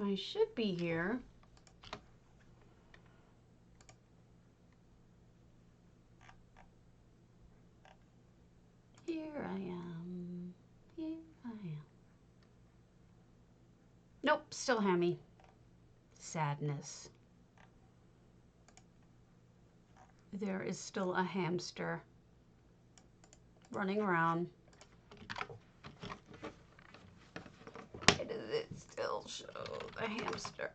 I should be here. Here I am. Here I am. Nope, still hammy. Sadness. There is still a hamster running around. Why does it still show the hamster?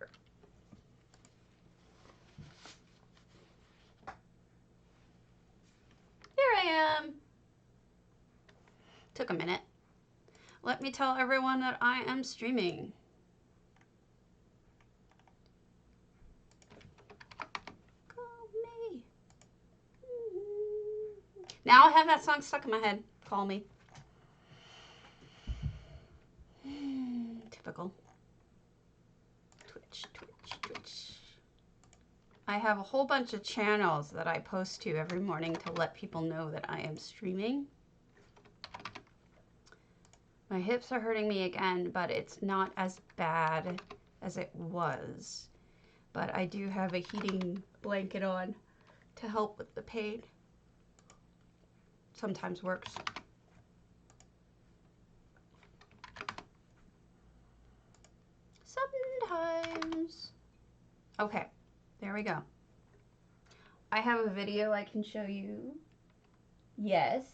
Here I am. Took a minute. Let me tell everyone that I am streaming. Call me. Now I have that song stuck in my head. Call me. Typical. Twitch, Twitch, Twitch. I have a whole bunch of channels that I post to every morning to let people know that I am streaming. My hips are hurting me again, but it's not as bad as it was. But I do have a heating blanket on to help with the pain. Sometimes works. Sometimes. Okay, there we go. I have a video I can show you. Yes.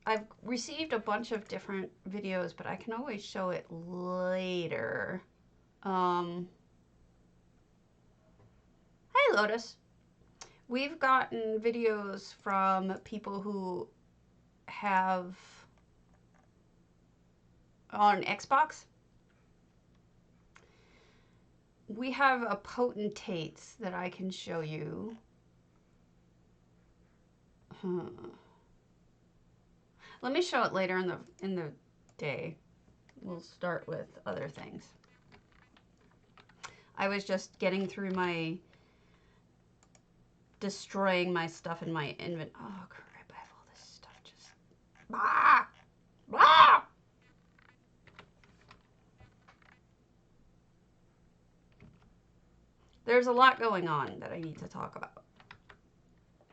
I've received a bunch of different videos, but I can always show it later. Hi, Lotus. We've gotten videos from people who have on Xbox. We have a potentates that I can show you. Let me show it later in the day. We'll start with other things. I was just getting through my destroying my stuff in my inventory. Oh crap! I have all this stuff just. Blah! Blah! There's a lot going on that I need to talk about.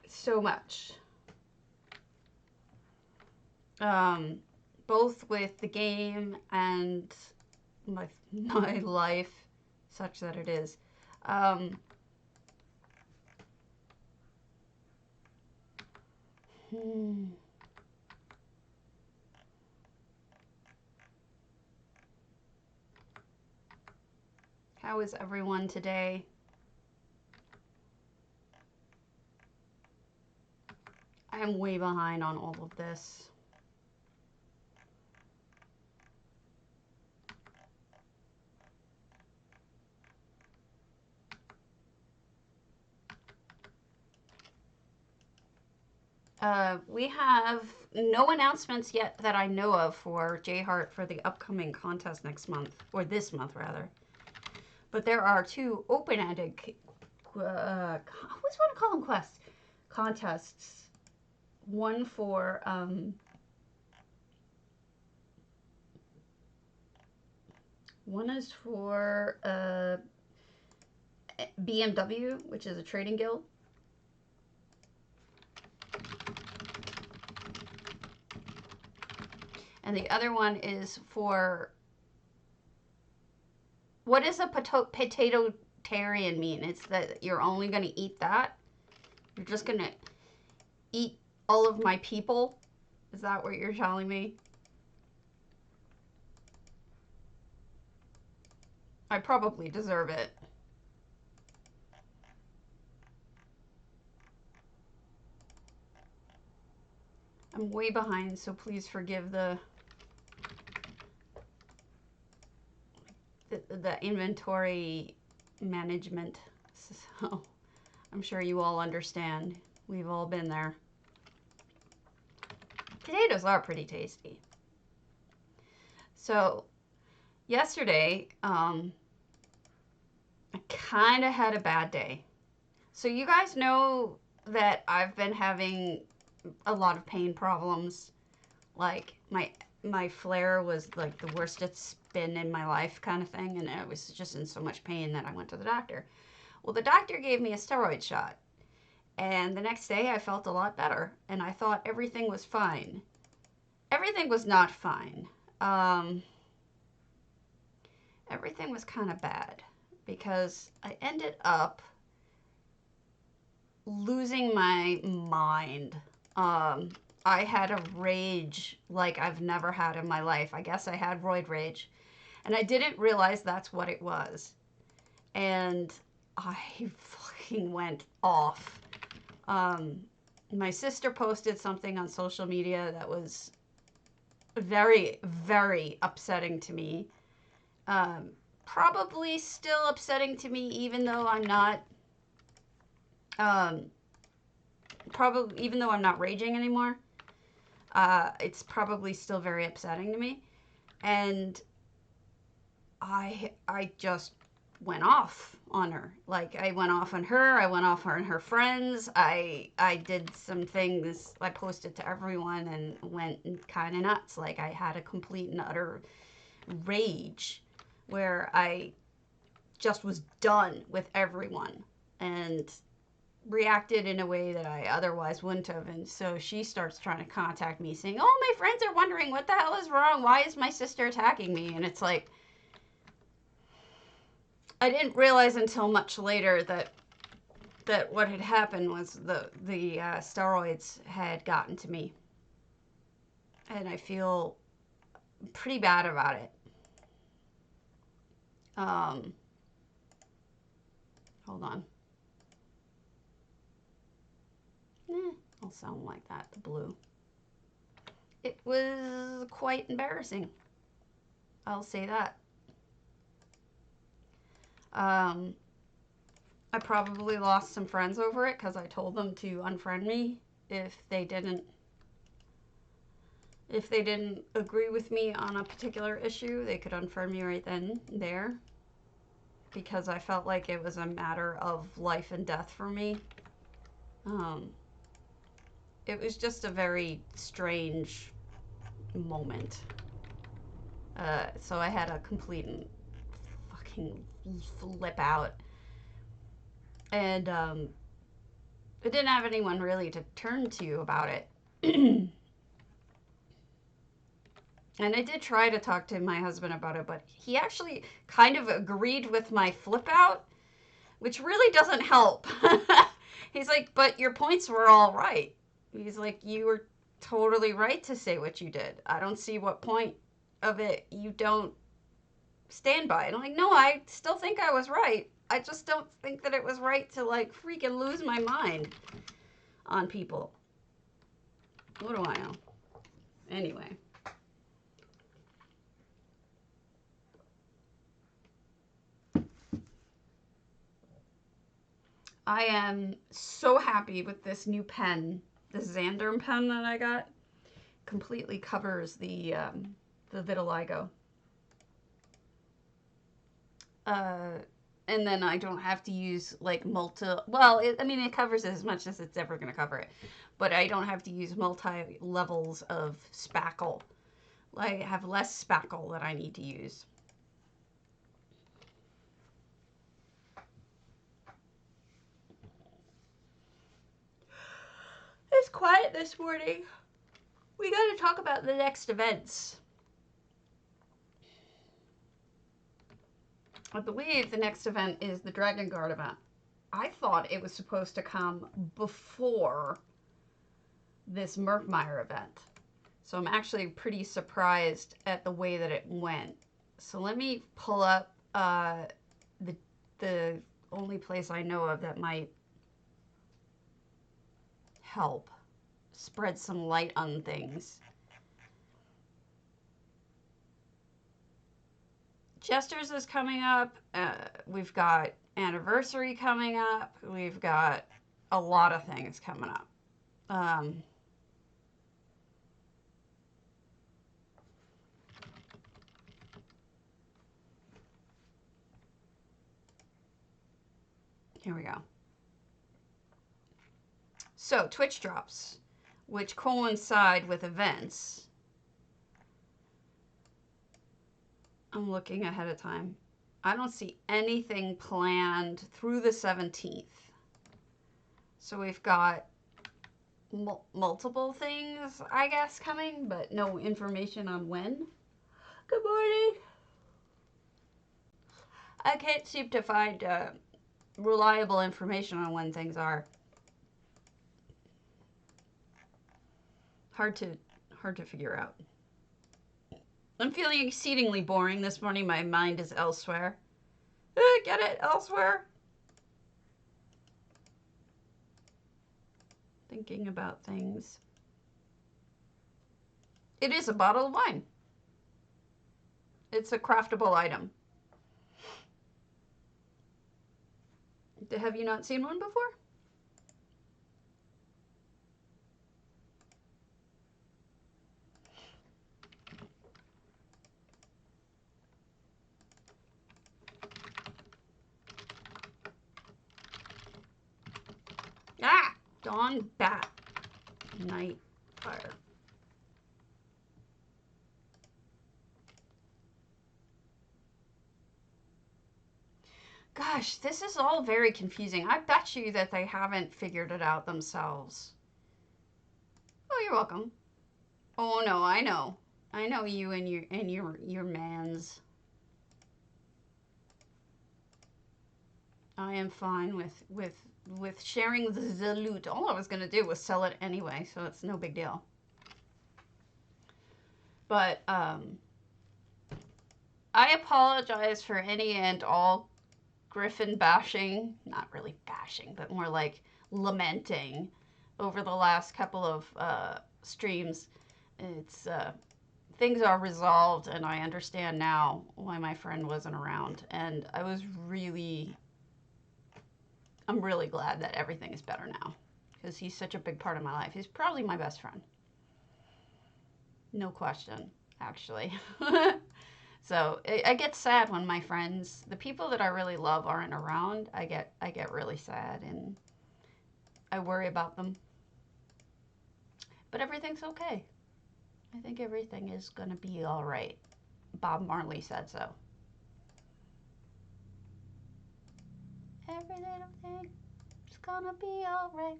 So much. Both with the game and my life, such that it is. How is everyone today? I am way behind on all of this. We have no announcements yet that I know of for J-Heart for the upcoming contest next month, or this month rather. But there are two open-ended, I always want to call them quests, contests. One for one is for BMW, which is a trading guild. And the other one is for, what does a potato-tarian mean? It's that you're only going to eat that? You're just going to eat all of my people? Is that what you're telling me? I probably deserve it. I'm way behind, so please forgive the inventory management. So I'm sure you all understand. We've all been there. Potatoes are pretty tasty. So yesterday, I kind of had a bad day. So you guys know that I've been having a lot of pain problems. Like my flare was like the worst it's been in my life kind of thing. And I was just in so much pain that I went to the doctor. Well, the doctor gave me a steroid shot. And the next day I felt a lot better. And I thought everything was fine. Everything was not fine. Everything was kind of bad because I ended up losing my mind. I had a rage like I've never had in my life. I guess I had roid rage. And I didn't realize that's what it was. And I fucking went off. My sister posted something on social media that was very, very upsetting to me. Probably still upsetting to me, even though I'm not, probably, even though I'm not raging anymore. It's probably still very upsetting to me. And I just went off on her. Like, I went off on her. I went off on her friends. I did some things. I posted to everyone and went kind of nuts. Like, I had a complete and utter rage where I just was done with everyone and reacted in a way that I otherwise wouldn't have. And so she starts trying to contact me saying, oh, my friends are wondering what the hell is wrong. Why is my sister attacking me? And it's like, I didn't realize until much later that what had happened was the steroids had gotten to me. And I feel pretty bad about it. Hold on. I'll sound like that, the blue. It was quite embarrassing. I'll say that. I probably lost some friends over it because I told them to unfriend me if they didn't agree with me on a particular issue. They could unfriend me right then and there because I felt like it was a matter of life and death for me. It was just a very strange moment. So I had a complete and fucking flip out. And I didn't have anyone really to turn to about it. And I did try to talk to my husband about it, but he actually kind of agreed with my flip out, which really doesn't help. He's like, but your points were all right. He's like, you were totally right to say what you did. I don't see what point of it you don't stand by. And I'm like, no, I still think I was right. I just don't think that it was right to, like, freaking lose my mind on people. What do I know? Anyway. I am so happy with this new pen. This Xandern pen that I got completely covers the vitiligo. And then I don't have to use like well, I mean, it covers as much as it's ever going to cover it. But I don't have to use multi-levels of spackle. I have less spackle that I need to use. It's quiet this morning. We got to talk about the next events. I believe the next event is the Dragon Guard event. I thought it was supposed to come before this Murkmire event. So I'm actually pretty surprised at the way that it went. So let me pull up the only place I know of that might help spread some light on things. Jesters is coming up. We've got Anniversary coming up. We've got a lot of things coming up. Here we go. So, Twitch drops, which coincide with events. I'm looking ahead of time. I don't see anything planned through the 17th. So we've got multiple things, I guess, coming, but no information on when. Good morning. I can't seem to find reliable information on when things are. Hard to figure out. I'm feeling exceedingly boring this morning. My mind is elsewhere. Get it? Elsewhere? Thinking about things. It is a bottle of wine. It's a craftable item. Have you not seen one before? Ah! Dawn Bat. Night Fire. Gosh, this is all very confusing. I bet you that they haven't figured it out themselves. Oh, you're welcome. Oh no, I know. I know you and your mans. I am fine with sharing the loot. All I was gonna do was sell it anyway, so it's no big deal. But I apologize for any and all Griffin bashing. Not really bashing, but more like lamenting over the last couple of streams. It's things are resolved, and I understand now why my friend wasn't around. And I'm really glad that everything is better now, because he's such a big part of my life. He's probably my best friend. No question, actually. So I get sad when my friends, the people that I really love, aren't around. I get really sad, and I worry about them. But everything's okay. I think everything is gonna be all right. Bob Marley said so. Every little thing is gonna be all right.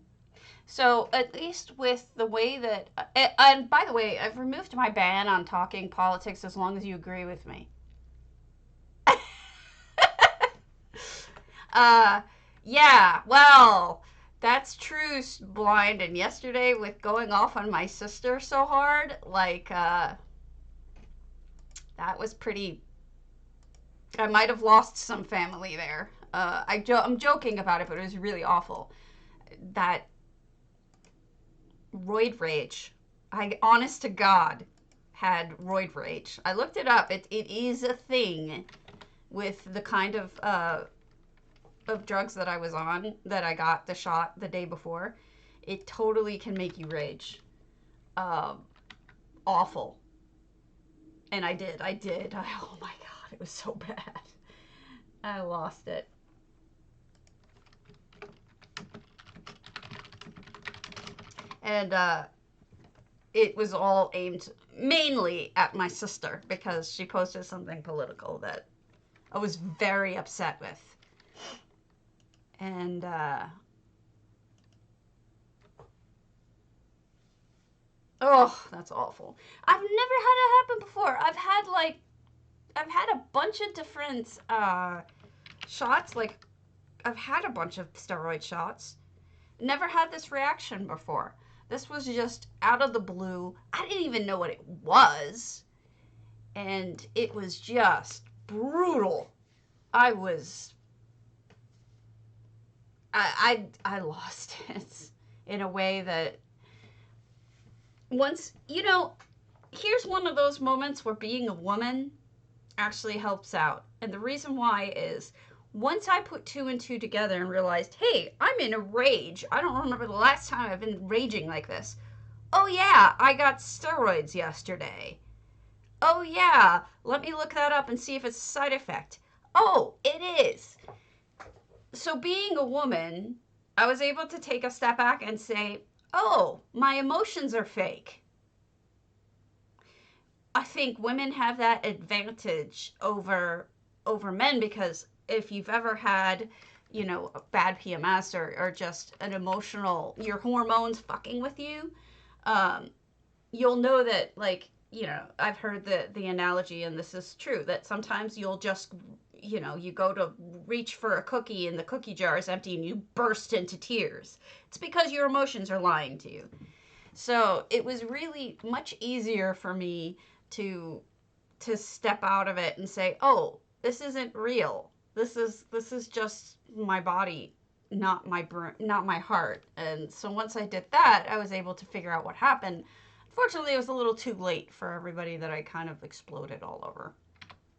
So at least with the way that, and by the way, I've removed my ban on talking politics as long as you agree with me. Yeah, well, that's true, Blind. And yesterday with going off on my sister so hard, like, that was pretty, I might have lost some family there. I'm joking about it, but it was really awful. That roid rage. I, honest to God, had roid rage. I looked it up. It is a thing with the kind of drugs that I was on, that I got the shot the day before. It totally can make you rage. Awful. And I did. Oh my God, it was so bad. I lost it. And it was all aimed mainly at my sister, because she posted something political that I was very upset with. And oh, that's awful. I've never had it happen before. I've had a bunch of different shots. Like, I've had a bunch of steroid shots. Never had this reaction before. This was just out of the blue. I didn't even know what it was. And it was just brutal. I lost it in a way that, once, here's one of those moments where being a woman actually helps out. And the reason why is, once I put two and two together and realized, hey, I'm in a rage. I don't remember the last time I've been raging like this. Oh yeah, I got steroids yesterday. Oh yeah, let me look that up and see if it's a side effect. Oh, it is. So being a woman, I was able to take a step back and say, oh, my emotions are fake. I think women have that advantage over men because if you've ever had, you know, a bad PMS or just an emotional, your hormones fucking with you, um, you'll know that, like, you know, I've heard the analogy, and this is true, that sometimes you'll just, you know, you go to reach for a cookie and the cookie jar is empty and you burst into tears. It's because your emotions are lying to you. So it was really much easier for me to step out of it and say, "Oh, this isn't real. This is just my body, not my heart." And so once I did that, I was able to figure out what happened. Unfortunately, it was a little too late for everybody that I kind of exploded all over.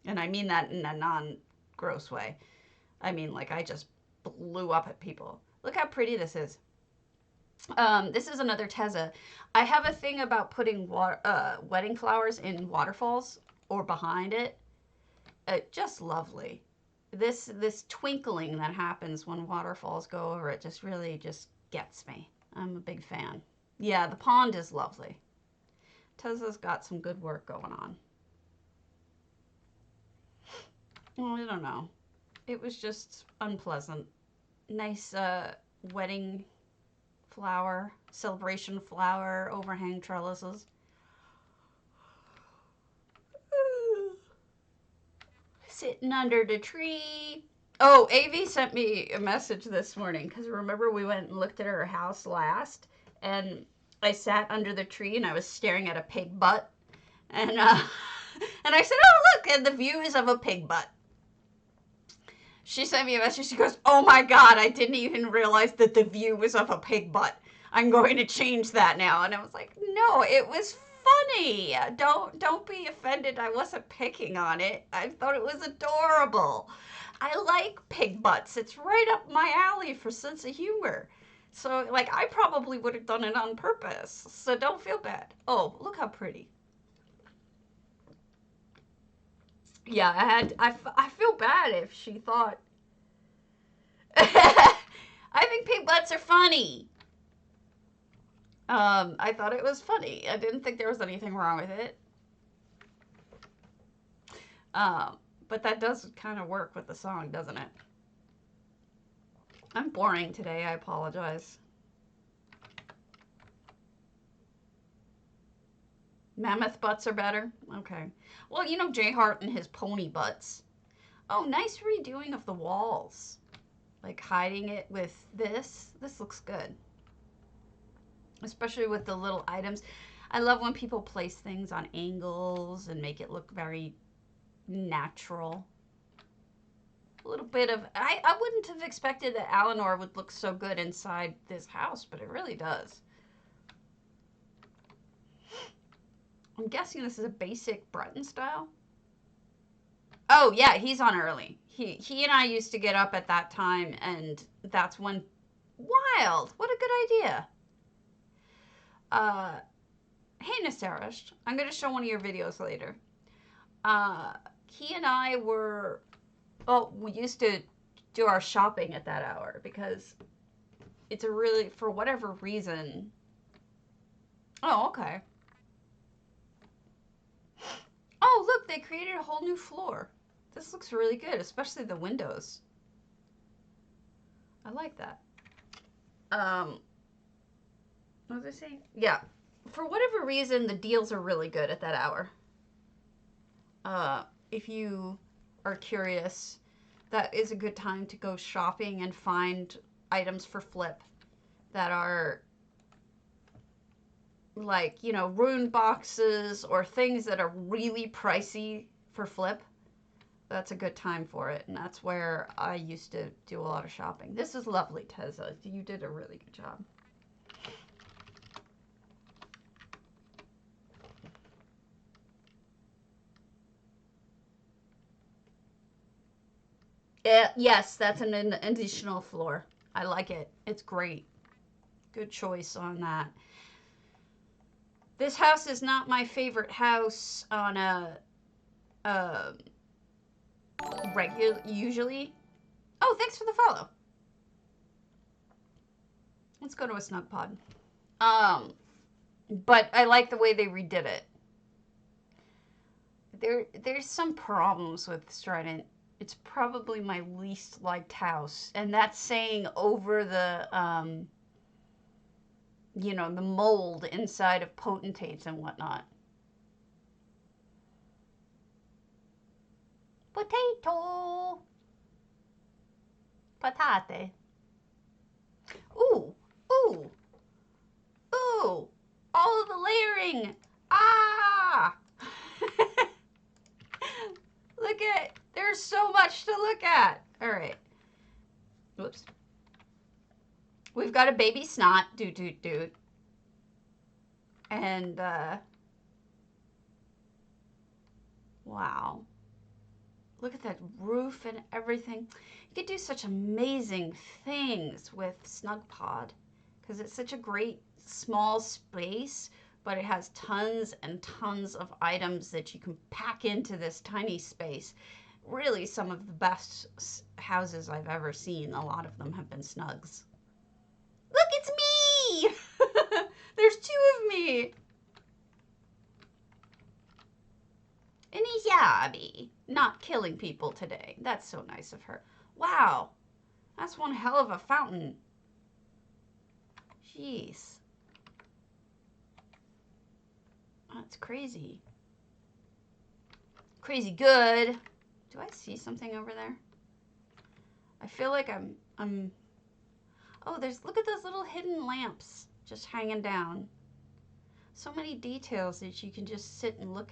And I mean that in a non-gross way. I mean, like, I just blew up at people. Look how pretty this is. This is another Tezza. I have a thing about putting wedding flowers in waterfalls or behind it. Just lovely. This twinkling that happens when waterfalls go over it just really just gets me. I'm a big fan. Yeah, the pond is lovely. Tezza's got some good work going on. Well, I don't know. It was just unpleasant. Nice wedding flower, celebration flower, overhang trellises. Sitting under the tree. Oh, AV sent me a message this morning because remember we went and looked at her house last, and I sat under the tree and I was staring at a pig butt, and and I said, "Oh look, and the view is of a pig butt." She sent me a message. She goes, "Oh my God, I didn't even realize that the view was of a pig butt. I'm going to change that now." And I was like, "No, it was funny. Don't be offended. I wasn't picking on it. I thought it was adorable. I like pig butts. It's right up my alley for sense of humor." So, like, I probably would have done it on purpose. So don't feel bad. Oh, look how pretty. Yeah, I feel bad if she thought. I think pig butts are funny. I thought it was funny. I didn't think there was anything wrong with it. Um, but that does kind of work with the song, doesn't it? I'm boring today. I apologize. Mammoth butts are better? Okay. Well, you know Jay Hart and his pony butts. Oh, nice redoing of the walls. Like hiding it with this. This looks good. Especially with the little items. I love when people place things on angles and make it look very natural. A little bit of I wouldn't have expected that Eleanor would look so good inside this house, but it really does. I'm guessing this is a basic Breton style. Oh yeah, he's on early. He and I used to get up at that time, and that's when. Wild. What a good idea. Uh, hey Nasarish, I'm gonna show one of your videos later. Uh, he and I were. Oh, we used to do our shopping at that hour because it's a really, for whatever reason. Oh, okay. Oh, look, they created a whole new floor. This looks really good, especially the windows. I like that. Um, what was I saying? Yeah. For whatever reason, the deals are really good at that hour. If you are curious, that is a good time to go shopping and find items for flip that are like, you know, rune boxes or things that are really pricey for flip. That's a good time for it, and that's where I used to do a lot of shopping. This is lovely, Tezza. You did a really good job. Yes, that's an additional floor. I like it. It's great. Good choice on that. This house is not my favorite house on a regular usually. Oh, thanks for the follow. Let's go to a snug pod. Um, but I like the way they redid it. there's some problems with Strident. It's probably my least liked house, and that's saying over the you know, the mold inside of potentates and whatnot. Potato, patate. Ooh, ooh, ooh! All of the layering. Ah! Look at, there's so much to look at. All right. Whoops. We've got a baby snot, doot, doot, doot. And, wow. Look at that roof and everything. You could do such amazing things with SnugPod because it's such a great small space, but it has tons and tons of items that you can pack into this tiny space. Really some of the best houses I've ever seen. A lot of them have been Snugs. Look, it's me! There's two of me. And Yabi, not killing people today. That's so nice of her. Wow, that's one hell of a fountain. Jeez. That's crazy. Crazy good. Do I see something over there? I feel like I'm... Oh, look at those little hidden lamps just hanging down. So many details that you can just sit and look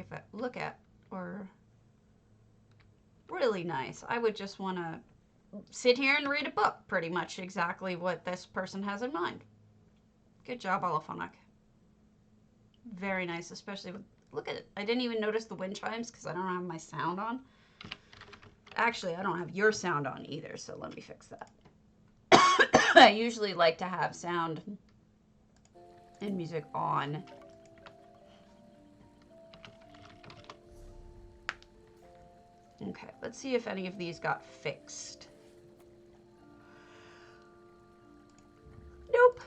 at. Or really nice. I would just want to sit here and read a book, pretty much exactly what this person has in mind. Good job, Oliphonic. Very nice, especially with, look at it. I didn't even notice the wind chimes because I don't have my sound on. Actually, I don't have your sound on either, so let me fix that. I usually like to have sound and music on. Okay, let's see if any of these got fixed. Nope.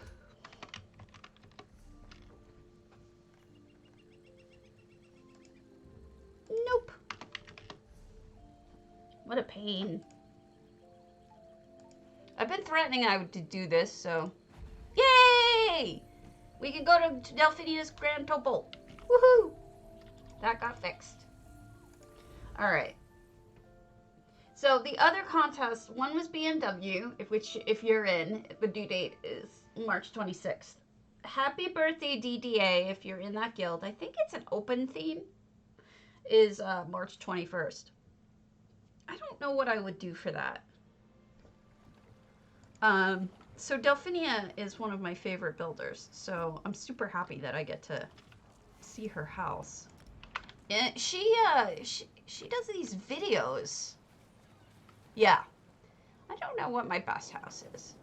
Nope. What a pain. I've been threatening I would do this, so... Yay! We can go to Delphinia's Grand Temple. Woohoo! That got fixed. Alright. So the other contests, one was BMW, if you're in, the due date is March 26th. Happy birthday DDA if you're in that guild. I think it's an open theme. Is March 21st. I don't know what I would do for that. So Delphinia is one of my favorite builders, so I'm super happy that I get to see her house. And she does these videos. Yeah. I don't know what my best house is.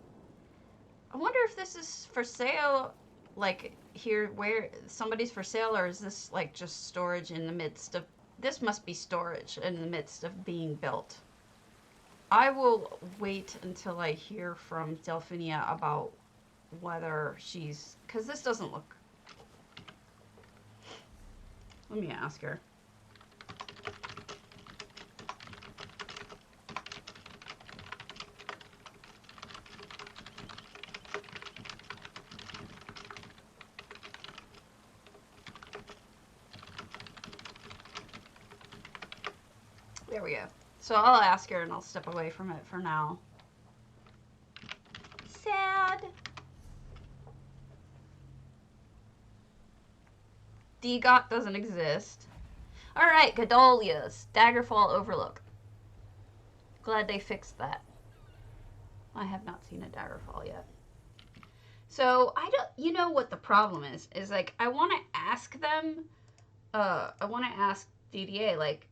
I wonder if this is for sale, like here where somebody's for sale, or is this like just storage in the midst of, this must be storage in the midst of being built. I will wait until I hear from Delphinia about whether she's, because this doesn't look, let me ask her. There we go. So I'll ask her and I'll step away from it for now. Sad. DGOT doesn't exist. Alright, Godolias. Daggerfall Overlook. Glad they fixed that. I have not seen a Daggerfall yet. So, I don't, you know what the problem is like, I want to ask them, I want to ask DDA, like,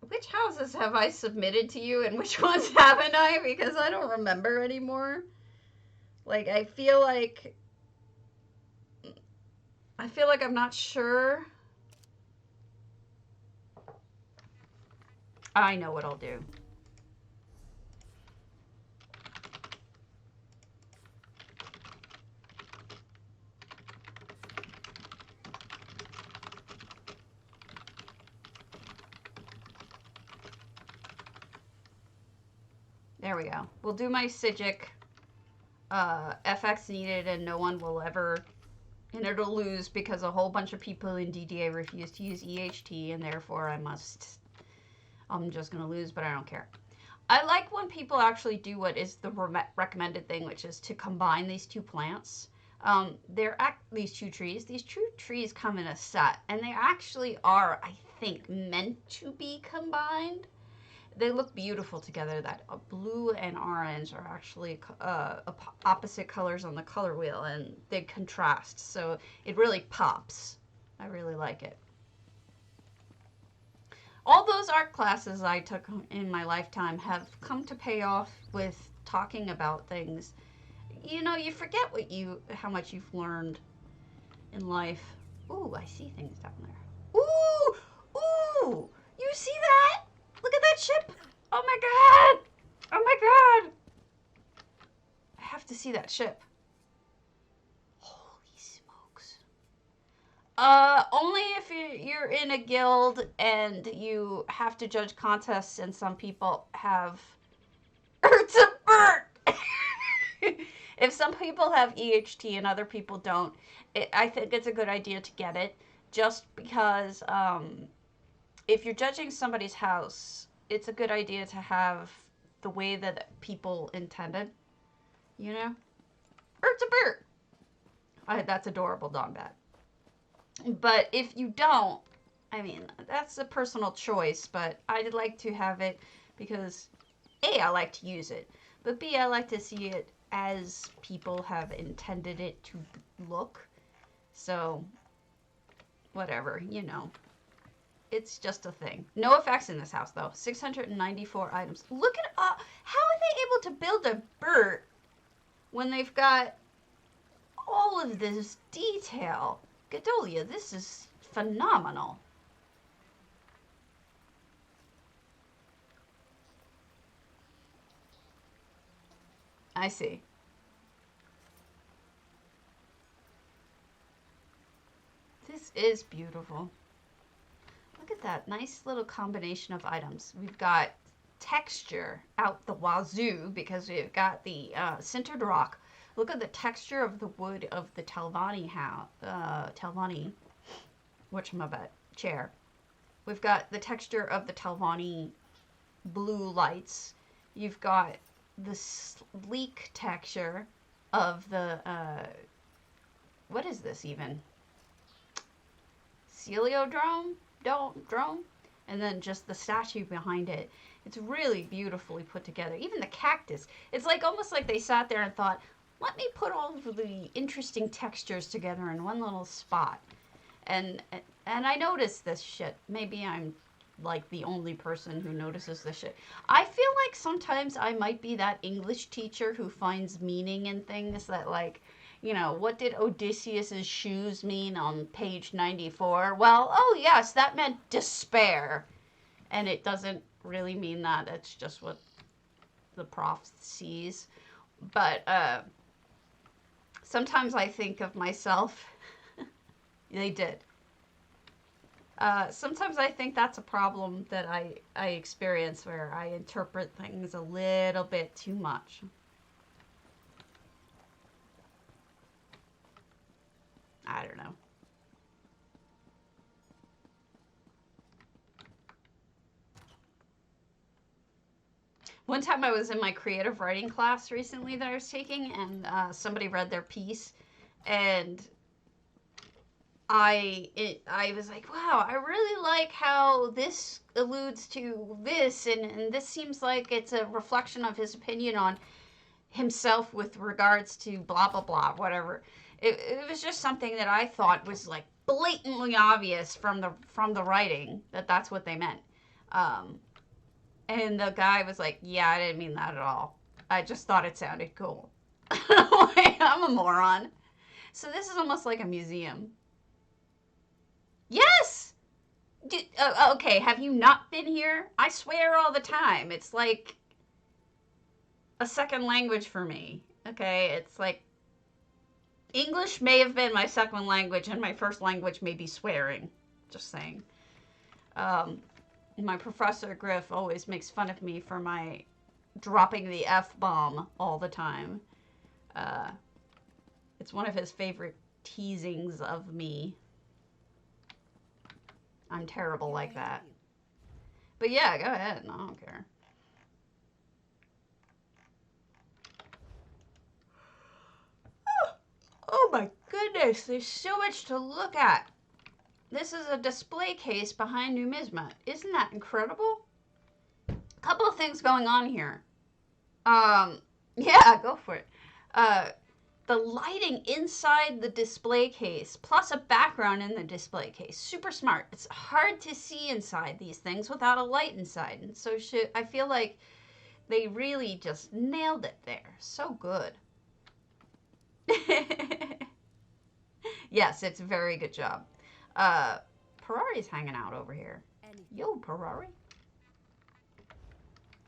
which houses have I submitted to you and which ones haven't I? Because I don't remember anymore. Like, I feel like I'm not sure. I know what I'll do. There we go. We'll do my Sigic. FX needed, and no one will ever... And it'll lose because a whole bunch of people in DDA refuse to use EHT, and therefore I'm just going to lose, but I don't care. I like when people actually do what is the recommended thing, which is to combine these two plants. These two trees. These two trees come in a set, and they actually are, I think, meant to be combined. They look beautiful together. That blue and orange are actually opposite colors on the color wheel, and they contrast, so it really pops. I really like it. All those art classes I took in my lifetime have come to pay off with talking about things. You know, you forget how much you've learned in life. Ooh, I see things down there. Ooh, ooh, you see that? Look at that ship. Oh my god. Oh my god. I have to see that ship. Only if you're in a guild and you have to judge contests, and some people have Erzabert. If some people have EHT and other people don't, I think it's a good idea to get it, just because if you're judging somebody's house, it's a good idea to have the way that people intended, you know? Erzabert. That's adorable, Donbat. But if you don't, I mean, that's a personal choice, but I'd like to have it because A, I like to use it, but B, I like to see it as people have intended it to look. So, whatever, you know. It's just a thing. No effects in this house, though. 694 items. Look at, how are they able to build a Bert when they've got all of this detail? Gadolia, this is phenomenal. I see. This is beautiful. Look at that nice little combination of items. We've got texture out the wazoo because we've got the sintered rock. Look at the texture of the wood of the Telvanni chair. We've got the texture of the Telvanni blue lights. You've got the sleek texture of the, what is this even? Celiodrome? Drone? And then just the statue behind it. It's really beautifully put together. Even the cactus. It's like almost like they sat there and thought, let me put all of the interesting textures together in one little spot. And I noticed this shit. Maybe I'm like the only person who notices this shit. I feel like sometimes I might be that English teacher who finds meaning in things that, like, you know, what did Odysseus's shoes mean on page 94? Well, oh yes, that meant despair. And it doesn't really mean that. It's just what the prof sees. But sometimes I think of myself. They did. Sometimes I think that's a problem that I experience, where I interpret things a little bit too much. I don't know. One time I was in my creative writing class recently that I was taking, and somebody read their piece, and I was like, wow, I really like how this alludes to this, and this seems like it's a reflection of his opinion on himself with regards to blah, blah, blah, whatever. It was just something that I thought was like blatantly obvious from the writing that that's what they meant. And the guy was like, yeah, I didn't mean that at all. I just thought it sounded cool. I'm a moron. So this is almost like a museum. Yes! Okay, have you not been here? I swear all the time. It's like a second language for me. Okay, it's like English may have been my second language, and my first language may be swearing. Just saying. My professor, Griff, always makes fun of me for my dropping the F-bomb all the time. It's one of his favorite teasings of me. I'm terrible like that. But yeah, go ahead. I don't care. Oh my goodness, there's so much to look at. This is a display case behind Numismat. Isn't that incredible? A couple of things going on here. Yeah, go for it. The lighting inside the display case, plus a background in the display case. Super smart. It's hard to see inside these things without a light inside. And so I feel like they really just nailed it there. So good. Yes, it's a very good job. Parari's hanging out over here. Yo, Parari.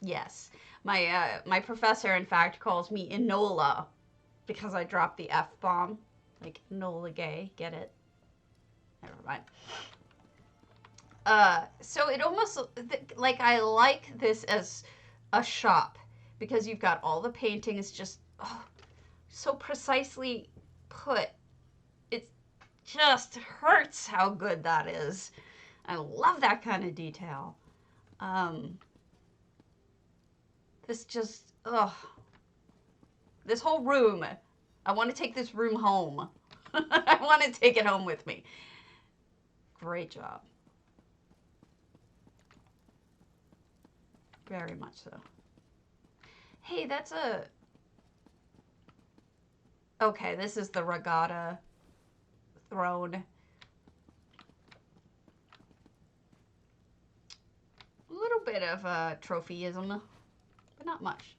Yes. My professor, in fact, calls me Enola because I dropped the F-bomb. Like, Enola Gay. Get it? Never mind. So it almost, like, I like this as a shop because you've got all the paintings just so precisely put. It just hurts how good that is. I love that kind of detail. This just, this whole room, I want to take this room home. I want to take it home with me. Great job. Very much so. Hey, that's a... Okay, this is the Regatta throne. A little bit of trophyism, but not much.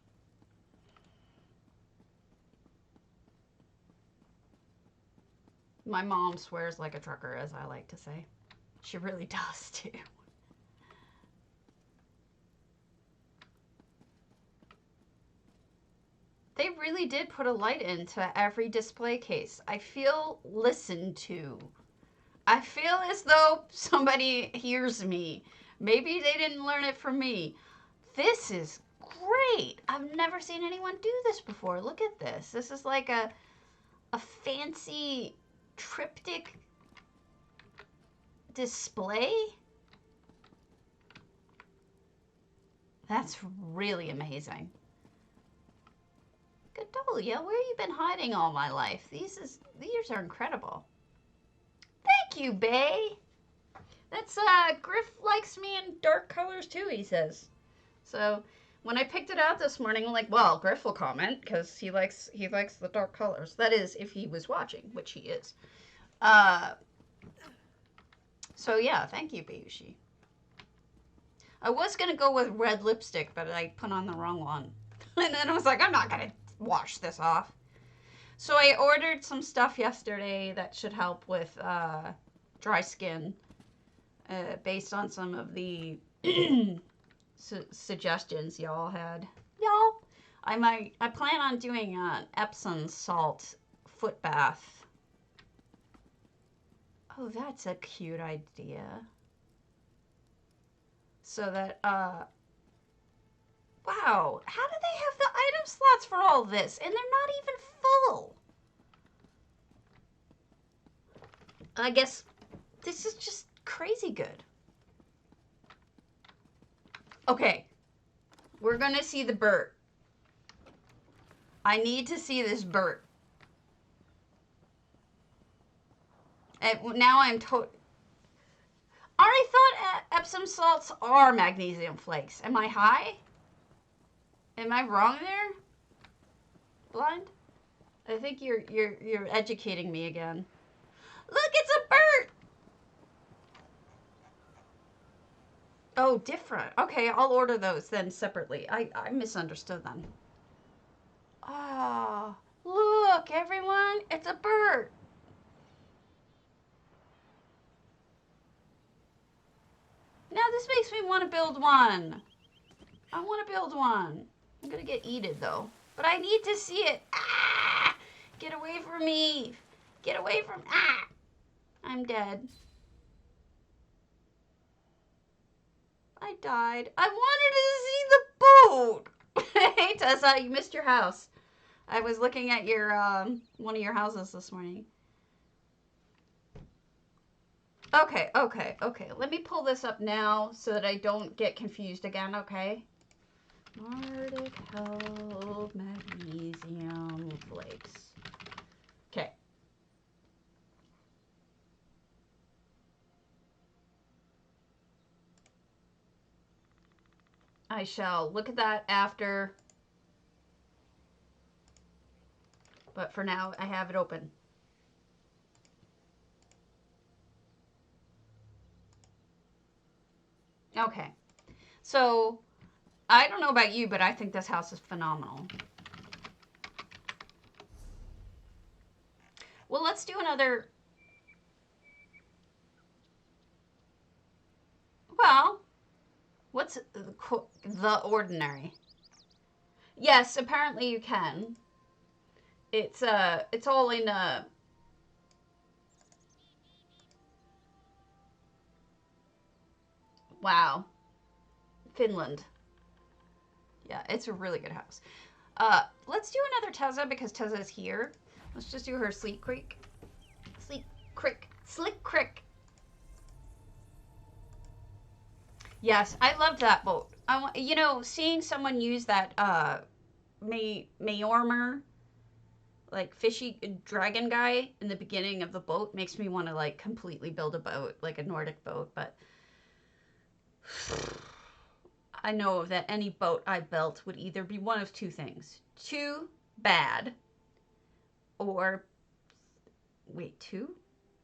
My mom swears like a trucker, as I like to say. She really does, too. They really did put a light into every display case. I feel listened to. I feel as though somebody hears me. Maybe they didn't learn it from me. This is great. I've never seen anyone do this before. Look at this. This is like a fancy triptych display. That's really amazing. Godolia, where have you been hiding all my life? These are incredible. Thank you, Bay. That's Griff likes me in dark colors too, he says. So when I picked it out this morning, I'm like, well, Griff will comment because he likes the dark colors. That is, if he was watching, which he is. So yeah, thank you, Bayushi. I was gonna go with red lipstick, but I put on the wrong one. And then I was like, I'm not gonna wash this off. So I ordered some stuff yesterday that should help with dry skin, based on some of the suggestions y'all had. I plan on doing an Epsom salt foot bath. Oh, that's a cute idea. So that, wow, how do they have the item slots for all this? And they're not even full. I guess this is just crazy good. Okay, we're gonna see the Bert. I need to see this Bert. And now I'm I thought Epsom salts are magnesium flakes. Am I high? Am I wrong there? Blind? I think you're educating me again. Look, it's a Bert! Oh, different. Okay, I'll order those then separately. I misunderstood then. Oh, look, everyone. It's a Bert. Now this makes me want to build one. I want to build one. I'm going to get eaten, though. But I need to see it. Ah! Get away from me. Get away from... Ah! I'm dead. I died. I wanted to see the boat. Hey, Tessa, you missed your house. I was looking at your one of your houses this morning. Okay, okay, okay. Let me pull this up now so that I don't get confused again, okay? Nordic Health Magnesium Flakes. Okay. I shall look at that after, but for now I have it open. Okay. So, I don't know about you, but I think this house is phenomenal. Well, let's do another. Well, what's the ordinary? Yes, apparently you can. It's all in wow, Finland. Yeah, it's a really good house. Let's do another Tezza because Tezza's here. Let's just do her Sleek Creek. Sleek Crick. Slick Crick. Yes, I loved that boat. You know, seeing someone use that Mayormer like fishy dragon guy in the beginning of the boat makes me want to like completely build a boat, like a Nordic boat, but I know that any boat I built would either be one of two things. Too bad or wait, two?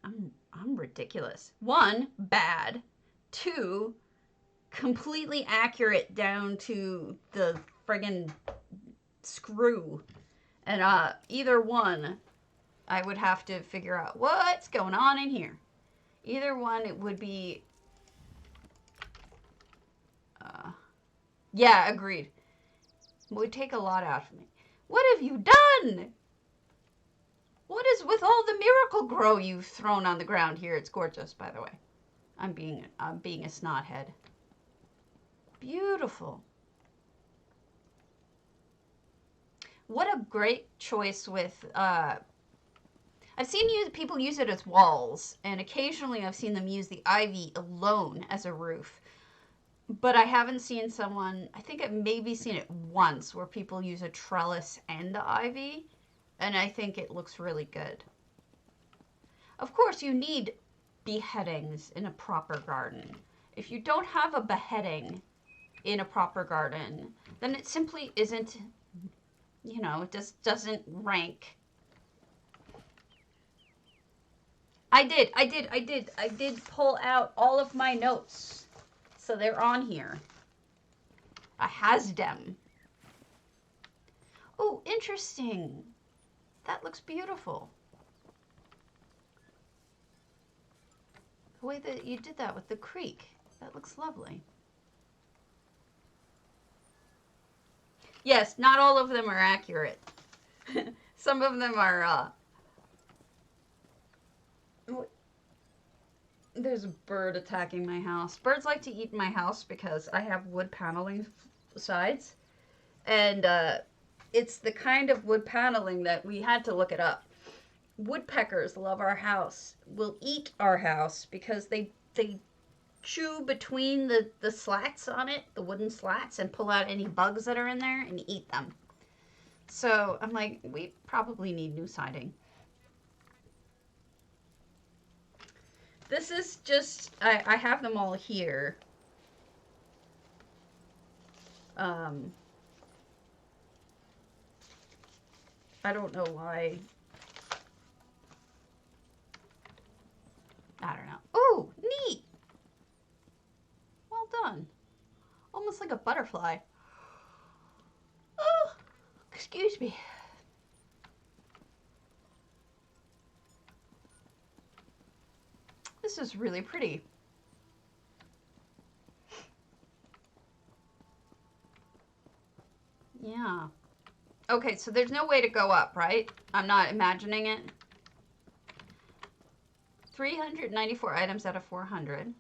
I'm ridiculous. One, bad. Two, completely accurate down to the friggin' screw. And either one, I would have to figure out what's going on in here. Either one, it would be. Yeah, agreed. It would take a lot out of me. What have you done? What is with all the miracle grow you've thrown on the ground here? It's gorgeous, by the way. I'm being a snothead. Beautiful. What a great choice with I've seen people use it as walls, and occasionally I've seen them use the ivy alone as a roof. But I haven't seen someone, I think I've maybe seen it once, where people use a trellis and the ivy, and I think it looks really good. Of course, you need beheadings in a proper garden. If you don't have a beheading in a proper garden, then it simply isn't, you know, it just doesn't rank. I did pull out all of my notes. So they're on here. A Hasdem. Oh, interesting. That looks beautiful. The way that you did that with the creek. That looks lovely. Yes, not all of them are accurate. Some of them are, there's a bird attacking my house. Birds like to eat my house because I have wood paneling sides. And it's the kind of wood paneling that we had to look it up. Woodpeckers love our house, will eat our house because they chew between the slats on it, the wooden slats, and pull out any bugs that are in there and eat them. So I'm like, we probably need new siding. This is just, I have them all here. I don't know why. I don't know. Oh, neat. Well done. Almost like a butterfly. Oh, excuse me. This is really pretty. Yeah. Okay, so there's no way to go up, right? I'm not imagining it. 394 items out of 400.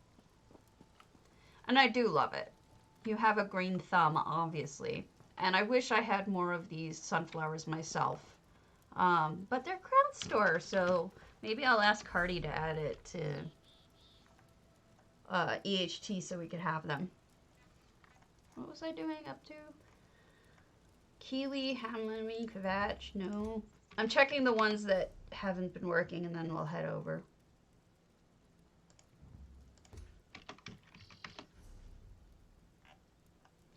And I do love it. You have a green thumb, obviously. And I wish I had more of these sunflowers myself. But they're Crown Store, so maybe I'll ask Cardi to add it to EHT so we could have them. What was I doing up to? Keely, Hamlin, Kvatch, no. I'm checking the ones that haven't been working and then we'll head over.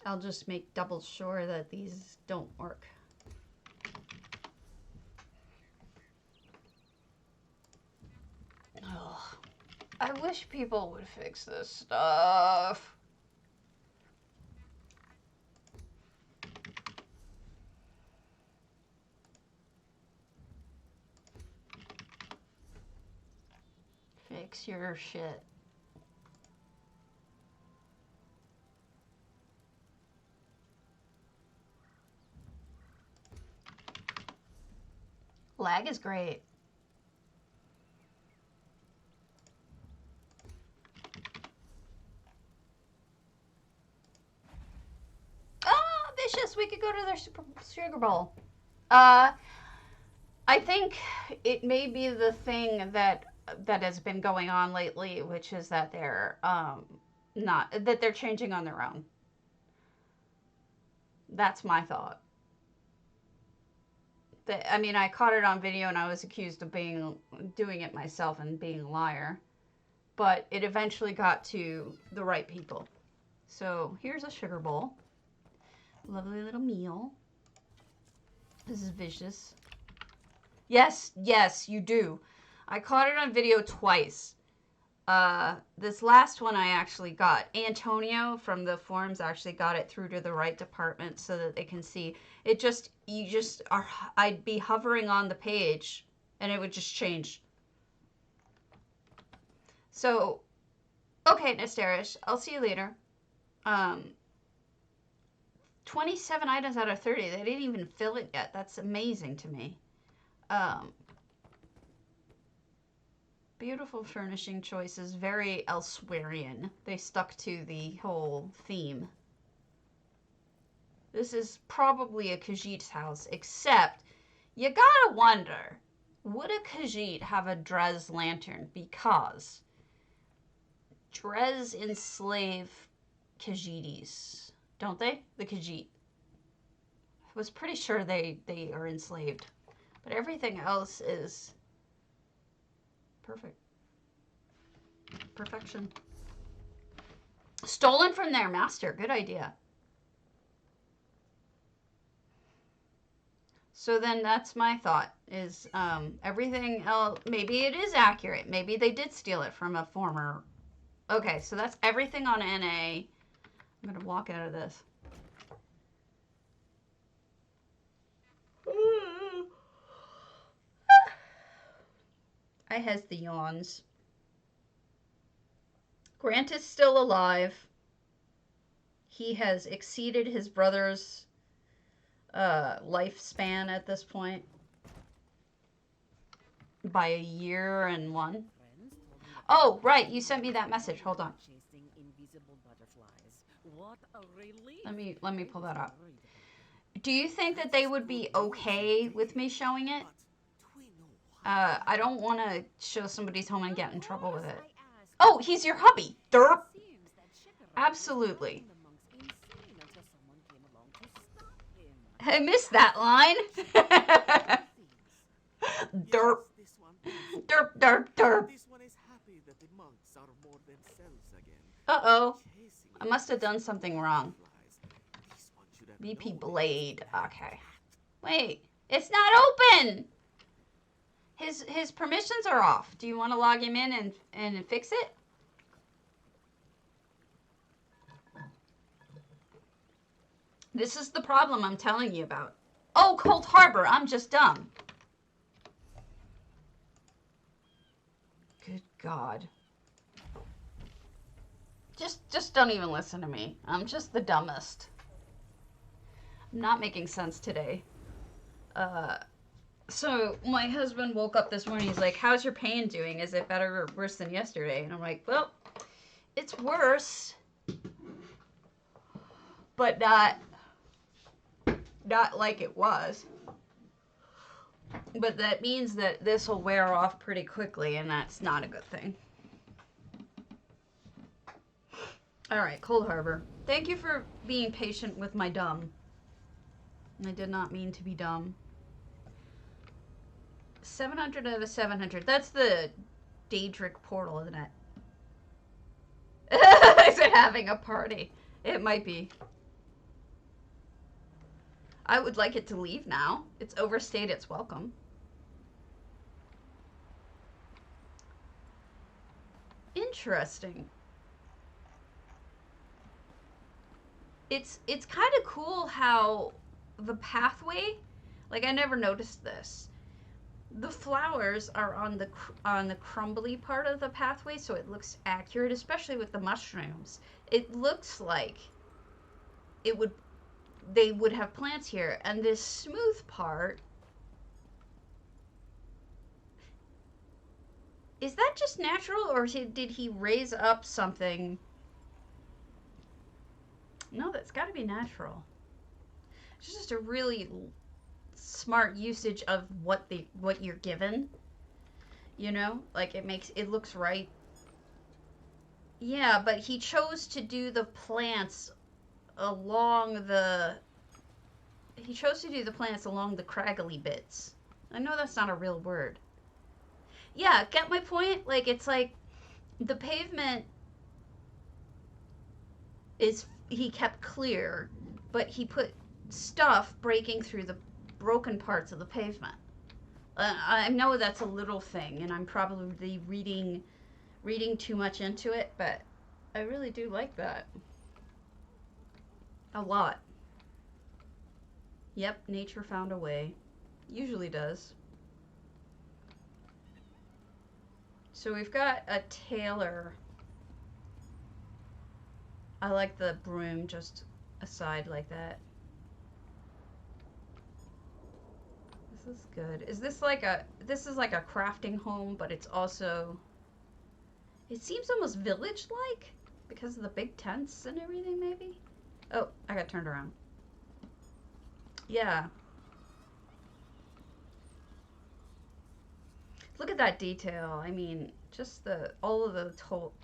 I'll just make double sure that these don't work. Ugh. I wish people would fix this stuff. Fix your shit. Lag is great. Ah, Vicious, we could go to their Super Sugar Bowl. I think it may be the thing that has been going on lately, which is that they're not that they're changing on their own. That's my thought. I mean, I caught it on video and I was accused of doing it myself and being a liar. But it eventually got to the right people. So here's a sugar bowl. Lovely little meal. This is Vicious. Yes, yes, you do. I caught it on video twice. This last one I actually got. Antonio from the forums actually got it through to the right department so that they can see. I'd be hovering on the page and it would just change. So, okay, Nestarish, I'll see you later. 27 items out of 30. They didn't even fill it yet. That's amazing to me. Beautiful furnishing choices, very Elsewerian. They stuck to the whole theme. This is probably a Khajiit's house, except you gotta wonder, would a Khajiit have a Drez lantern? Because Drez enslave Khajiitis, don't they? The Khajiit. I was pretty sure they are enslaved. But everything else is perfect. Perfection. Stolen from their master. Good idea. So then that's my thought, is everything else, maybe it is accurate. Maybe they did steal it from a former. Okay, so that's everything on NA. I'm going to walk out of this. I has the yawns. Grant is still alive. He has exceeded his brother's lifespan at this point by a year and one. Oh, right, you sent me that message. Hold on. Let me pull that up. Do you think that they would be okay with me showing it? I don't want to show somebody's home and get in trouble with it. Oh, he's your hubby. Derp. Absolutely. I missed that line. Derp. Derp, derp, derp. Uh-oh. I must have done something wrong. VP Blade. Okay. Wait. It's not open! His permissions are off. Do you want to log him in and fix it? This is the problem I'm telling you about. Oh, Cold Harbor. I'm just dumb. Good God. Just don't even listen to me. I'm just the dumbest. I'm not making sense today. So my husband woke up this morning. He's like, how's your pain doing? Is it better or worse than yesterday? And I'm like, well, it's worse, but not not like it was. But that means that this will wear off pretty quickly, and that's not a good thing. All right, Cold Harbor. Thank you for being patient with my dumb. I did not mean to be dumb. 700 out of 700. That's the Daedric portal, isn't it? Is it having a party? It might be. I would like it to leave now. It's overstayed its welcome. Interesting. It's kind of cool how the pathway, like I never noticed this. The flowers are on the crumbly part of the pathway, so it looks accurate, especially with the mushrooms. It looks like they would have plants here, and this smooth part, is that just natural, or did he raise up something? No, that's got to be natural. It's just a really smart usage of what you're given. You know, like it looks right. Yeah, but he chose to do the plants along the craggly bits. I know that's not a real word. Yeah, get my point? Like, it's like the pavement he kept clear, but he put stuff breaking through the broken parts of the pavement. I know that's a little thing, and I'm probably reading too much into it, but I really do like that. A lot. Yep, nature found a way. Usually does. So we've got a tailor. I like the broom just aside like that. This is good. This is like a crafting home, but it's also, it seems almost village-like because of the big tents and everything, maybe? Oh, I got turned around. Yeah. Look at that detail. I mean, just all of the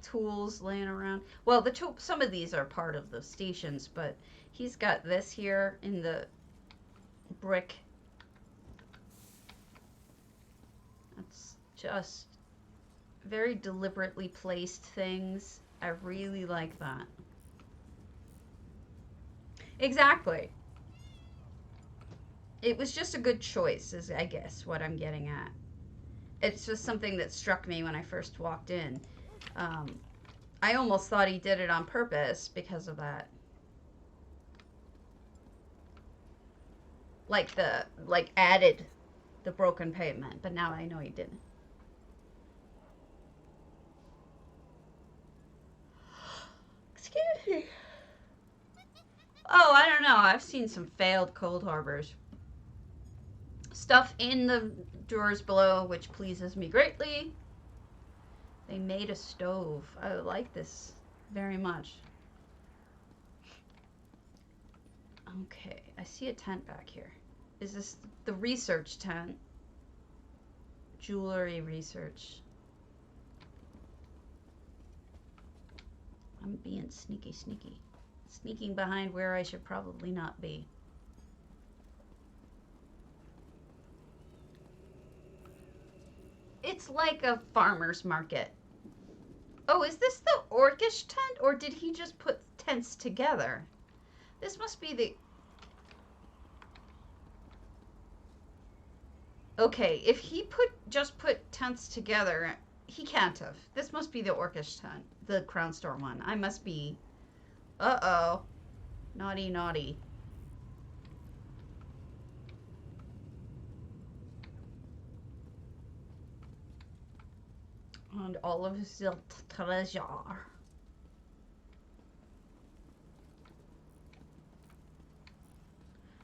tools laying around. Well, some of these are part of the stations, but he's got this here in the brick. That's just very deliberately placed things. I really like that. Exactly. It was just a good choice, is I guess what I'm getting at. It's just something that struck me when I first walked in. I almost thought he did it on purpose because of that. Like added the broken pavement, but now I know he didn't. Excuse me. Oh, I don't know. I've seen some failed Cold Harbors. Stuff in the drawers below, which pleases me greatly. They made a stove. I like this very much. Okay, I see a tent back here. Is this the research tent? Jewelry research. I'm being sneaky. Sneaking behind where I should probably not be. It's like a farmer's market. Oh, is this the Orcish tent, or did he just put tents together? This must be the... Okay, if he just put tents together, he can't have. This must be the Orcish tent, the Crown Store one. I must be... Uh-oh. Naughty. And all of his treasure.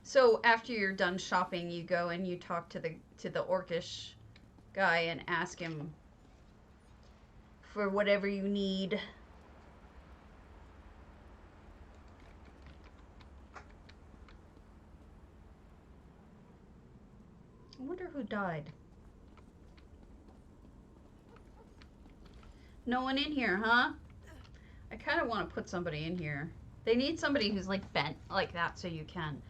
So after you're done shopping, you go and you talk to the Orcish guy and ask him for whatever you need. died? No one in here, huh? I kind of want to put somebody in here. They need somebody who's like bent like that so you can.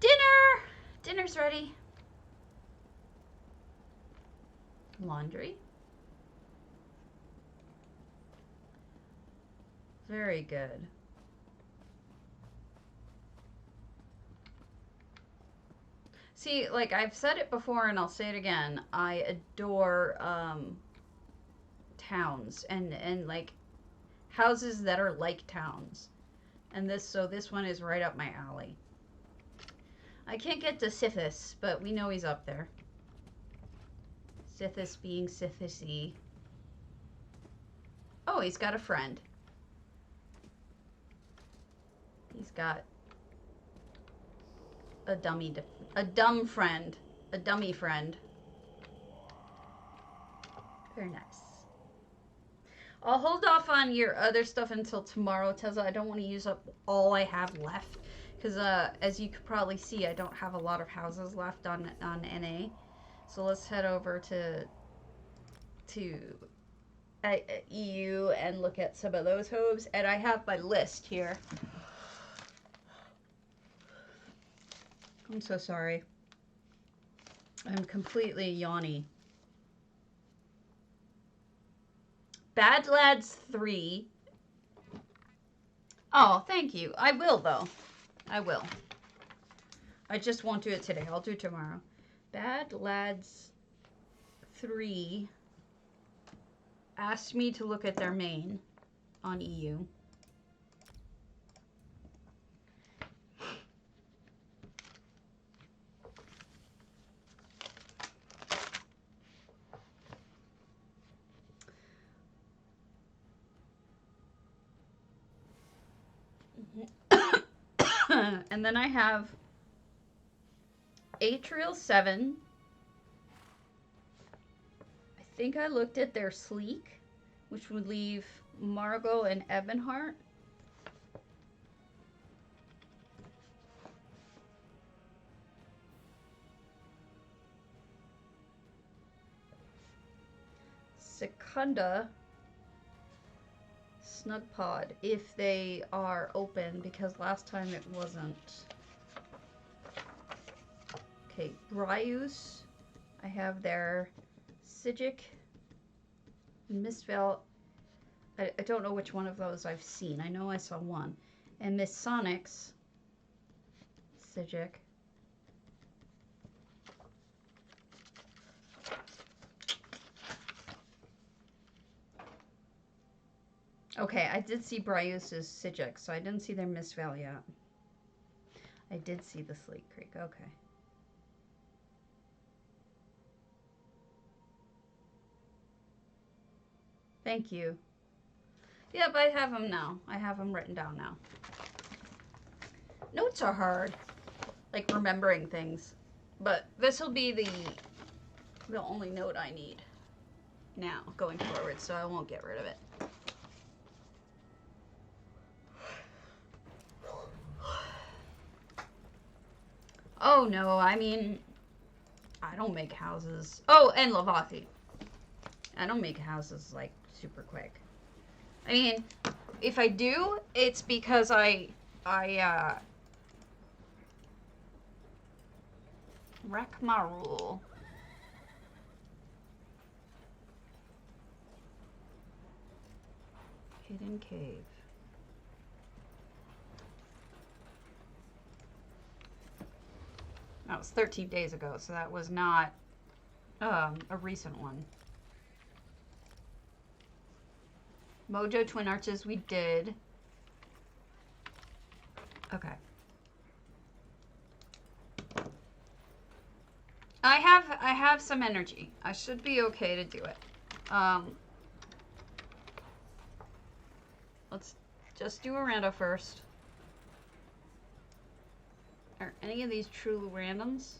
Dinner! Dinner's ready. Laundry. Very good. See, like I've said it before and I'll say it again. I adore towns and like houses that are like towns. And this one is right up my alley. I can't get to Sithis, but we know he's up there. Sithis being Sithis-y. Oh, he's got a friend. He's got a dumb friend. A dummy friend. Very nice. I'll hold off on your other stuff until tomorrow, Tezza. I don't want to use up all I have left. Because as you could probably see, I don't have a lot of houses left on NA. So let's head over to EU and look at some of those hopes. And I have my list here. I'm so sorry. I'm completely yawny. Bad Lads 3. Oh, thank you. I will, though. I will. I just won't do it today. I'll do it tomorrow. Bad Lads 3 asked me to look at their main on EU. And then I have Atrial 7. I think I looked at their Sleek, which would leave Margot and Ebonheart. Secunda, Snug Pod, if they are open, because last time it wasn't. Okay, Bryus, I have their Sigic, Mistvale. I don't know which one of those I've seen. I know I saw one. And Miss Sonic's Sigic. Okay, I did see Bryus's Sigic, so I didn't see their Mistvale yet. I did see the Sleek Creek, okay. Thank you. Yep, I have them now. I have them written down now. Notes are hard, like remembering things. But this will be the only note I need now going forward, so I won't get rid of it. Oh no, I mean, I don't make houses. Oh, and Lavathi. I don't make houses like super quick. I mean, if I do, it's because I wreck my rule. Hidden cave. That was 13 days ago, so that was not a recent one. Mojo Twin Arches we did. Okay. I have some energy. I should be okay to do it. Let's just do a rando first. Are any of these true randoms?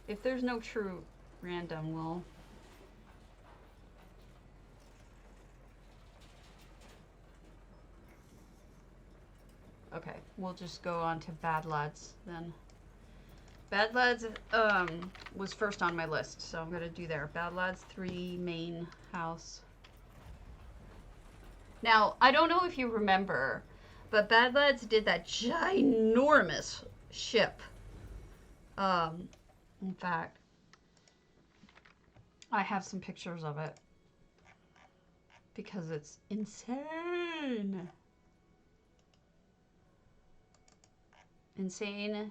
If there's no true random, we'll... Okay, we'll just go on to Bad Lads then. Bad Lads was first on my list, so I'm gonna do there. Bad Lads 3 main house. Now, I don't know if you remember, but Bad Lads did that ginormous ship. In fact, I have some pictures of it because it's insane. Insane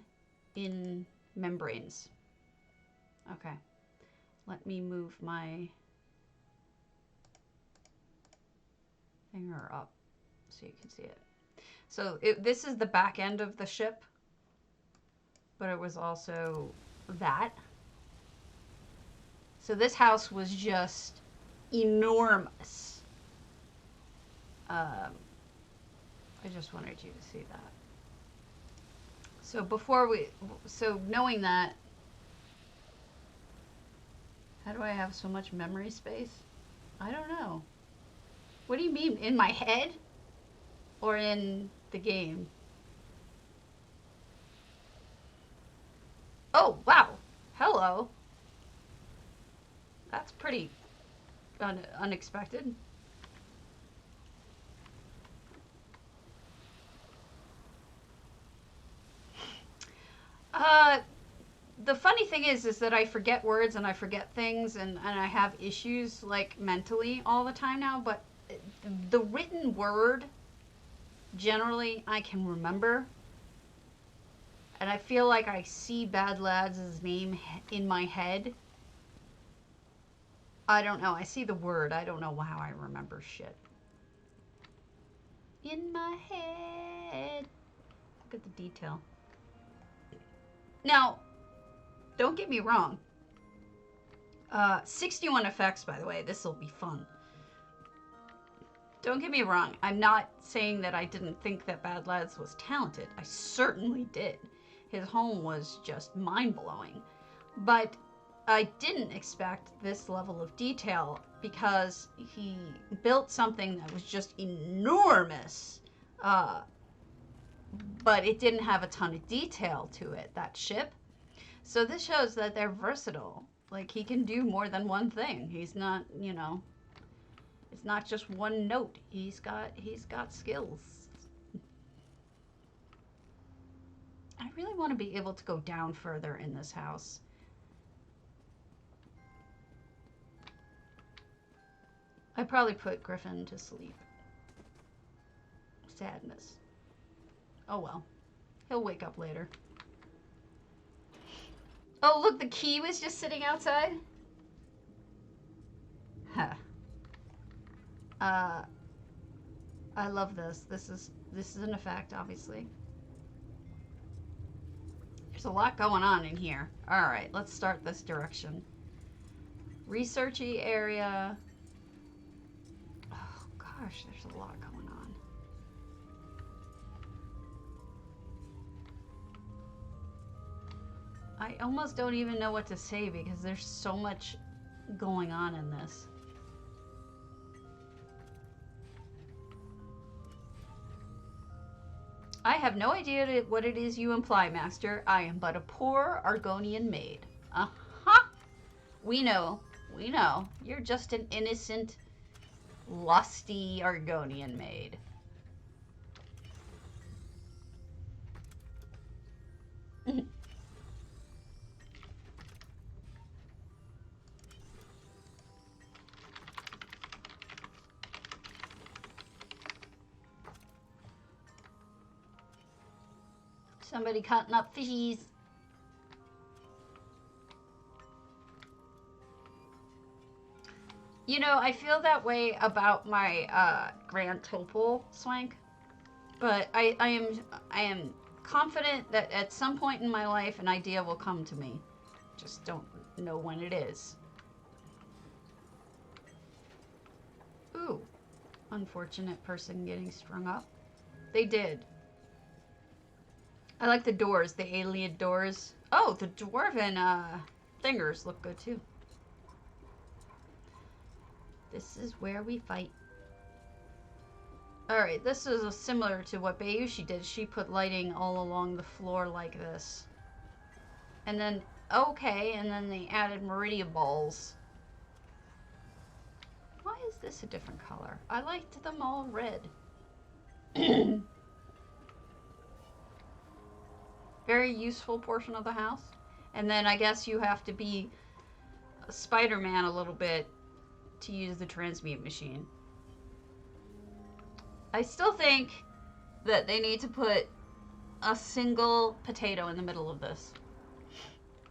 in membranes. Okay, let me move my finger up so you can see it. So this is the back end of the ship, but it was also that. So this house was just enormous. I just wanted you to see that. So knowing that, how do I have so much memory space? I don't know. What do you mean? In my head? Or in the game? Oh, wow. Hello. That's pretty unexpected. The funny thing is that I forget words and I forget things and I have issues like mentally all the time now, but the written word generally I can remember. And I feel like I see Bad Lads' name in my head. I don't know. I see the word. I don't know how I remember shit. In my head. Look at the detail. Now, don't get me wrong. 61 effects, by the way. This will be fun. Don't get me wrong. I'm not saying that I didn't think that Bad Lads was talented. I certainly did. His home was just mind-blowing. But I didn't expect this level of detail because he built something that was just enormous. But it didn't have a ton of detail to it, that ship. So this shows that they're versatile. Like, he can do more than one thing. He's not, you know, it's not just one note. He's got skills. I really want to be able to go down further in this house. I probably put Griffin to sleep. Sadness. Oh well. He'll wake up later. Oh, look, the key was just sitting outside. Huh. I love this. This is an effect, obviously. There's a lot going on in here. All right, let's start this direction. Researchy area. Oh gosh, there's a lot going on. I almost don't even know what to say because there's so much going on in this. I have no idea what it is you imply, Master. I am but a poor Argonian maid. Uh-huh. We know. We know. You're just an innocent, lusty Argonian maid. Somebody cutting up fishies. You know, I feel that way about my Grand Topol Swank, but I am confident that at some point in my life an idea will come to me. Just don't know when it is. Ooh, unfortunate person getting strung up. They did. I like the doors, the alien doors. Oh, the dwarven thingers look good too. This is where we fight. Alright, this is similar to what Bayushi did. She put lighting all along the floor like this. And then, okay, and then they added Meridia balls. Why is this a different color? I liked them all red. Very useful portion of the house. And then I guess you have to be a Spider-Man a little bit to use the transmute machine. I still think that they need to put a single potato in the middle of this.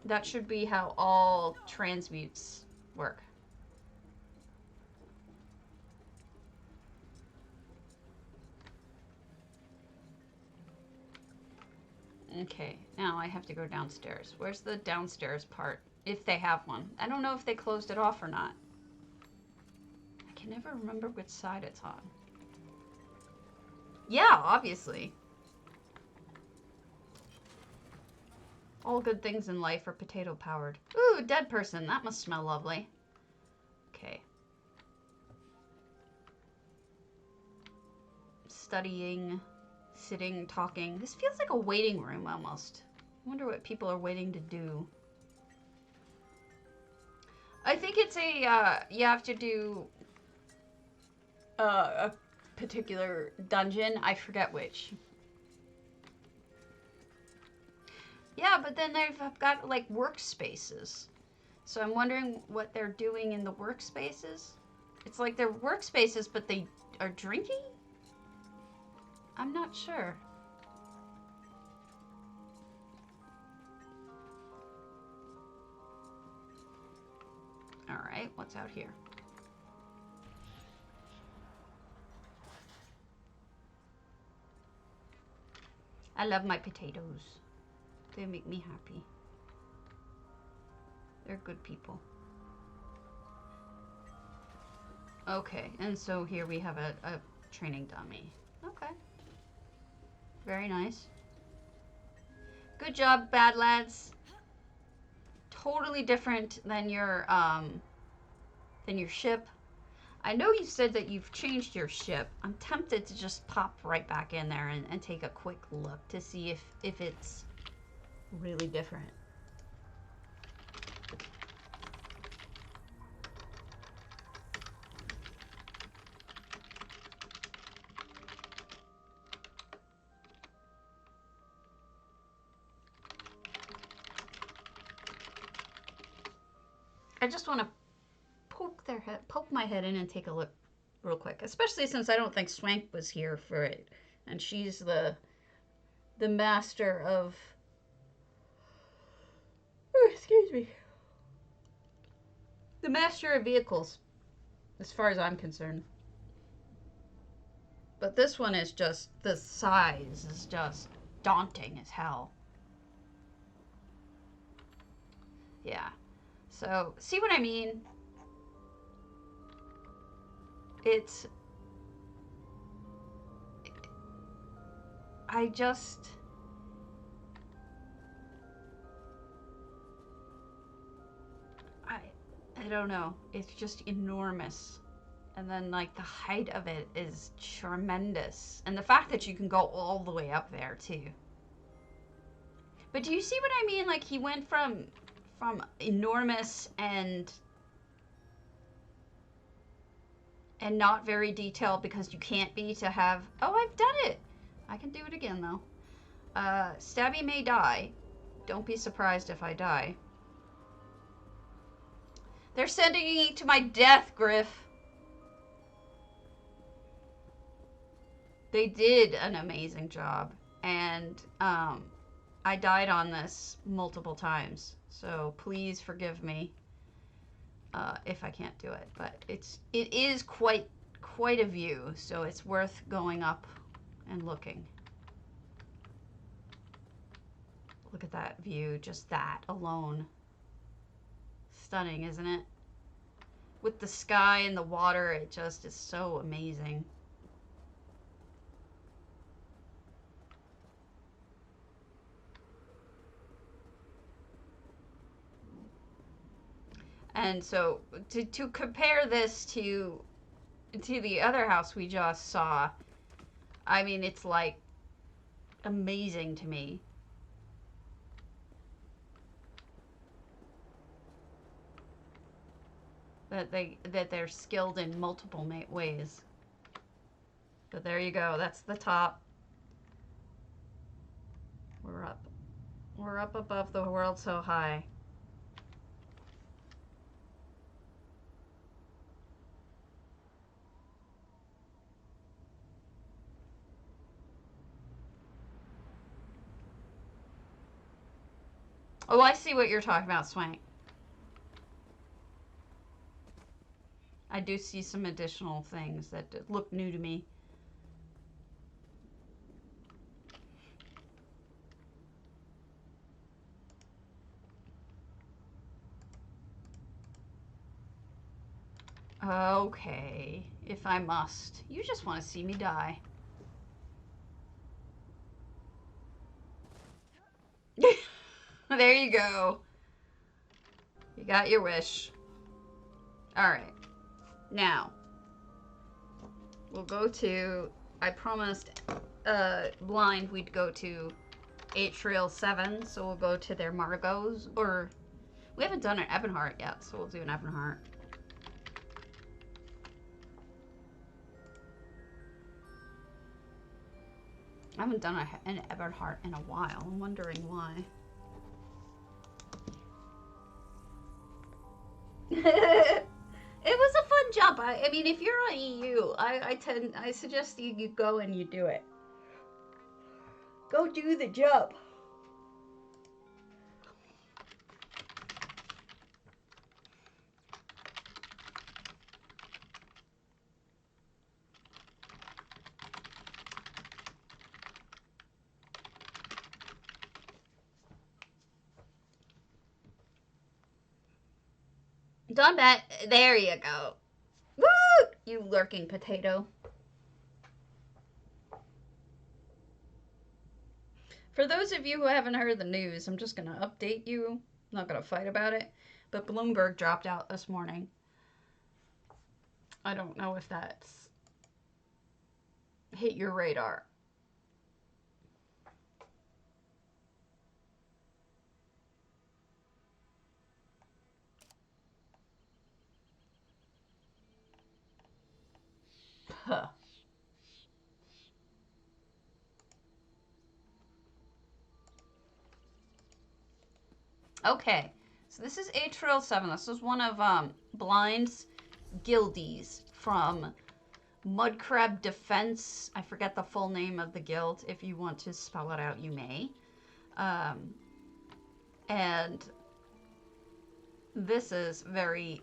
That should be how all transmutes work. Okay, now I have to go downstairs. Where's the downstairs part? If they have one. I don't know if they closed it off or not. I can never remember which side it's on. Yeah, obviously. All good things in life are potato powered. Ooh, dead person. That must smell lovely. Okay. Studying, sitting, talking. This feels like a waiting room almost. I wonder what people are waiting to do. I think it's a, you have to do a particular dungeon. I forget which. Yeah, but then they've got, like, workspaces. So I'm wondering what they're doing in the workspaces. It's like they're workspaces, but they are drinking? I'm not sure. Alright, what's out here? I love my potatoes. They make me happy. They're good people. Okay, and so here we have a training dummy. Okay. Very nice. Good job, bad lads. Totally different than your ship. I know you said that you've changed your ship. I'm tempted to just pop right back in there and take a quick look to see if it's really different. I just want to poke my head in and take a look real quick, especially since I don't think Swank was here for it, and she's the master of, oh, excuse me, the master of vehicles, as far as I'm concerned. But this one is just, the size is just daunting as hell. Yeah. So, see what I mean? It's... I just... I don't know. It's just enormous. And then, like, the height of it is tremendous. And the fact that you can go all the way up there, too. But do you see what I mean? Like, he went from enormous and not very detailed because you can't be to have... Oh, I've done it! I can do it again, though. Stabby may die. Don't be surprised if I die. They're sending me to my death, Griff. They did an amazing job. And, I died on this multiple times. So please forgive me if I can't do it. But it is quite a view. So it's worth going up and looking. Look at that view. Just that alone. Stunning, isn't it? With the sky and the water, it just is so amazing. And so to compare this to the other house we just saw, I mean, it's like amazing to me. that they're skilled in multiple ways. But there you go. That's the top. We're up. We're up above the world so high. Oh, I see what you're talking about, Swank. I do see some additional things that look new to me. Okay, if I must. You just want to see me die. There you go. You got your wish. Alright. Now, we'll go to... I promised Blind we'd go to Atrial 7, so we'll go to their Margos. Or, we haven't done an Ebonheart yet, so we'll do an Ebonheart. I haven't done an Ebonheart in a while. I'm wondering why. It was a fun jump. I mean, if you're on EU, I suggest you go and you do it. Go do the jump. Done bet. There you go. Woo! You lurking potato. For those of you who haven't heard the news, I'm just going to update you. I'm not going to fight about it. But Bloomberg dropped out this morning. I don't know if that's hit your radar. Huh. Okay, so this is Atrial 7. This is one of Blind's guildies from Mudcrab Defense. I forget the full name of the guild. If you want to spell it out, you may. And this is very...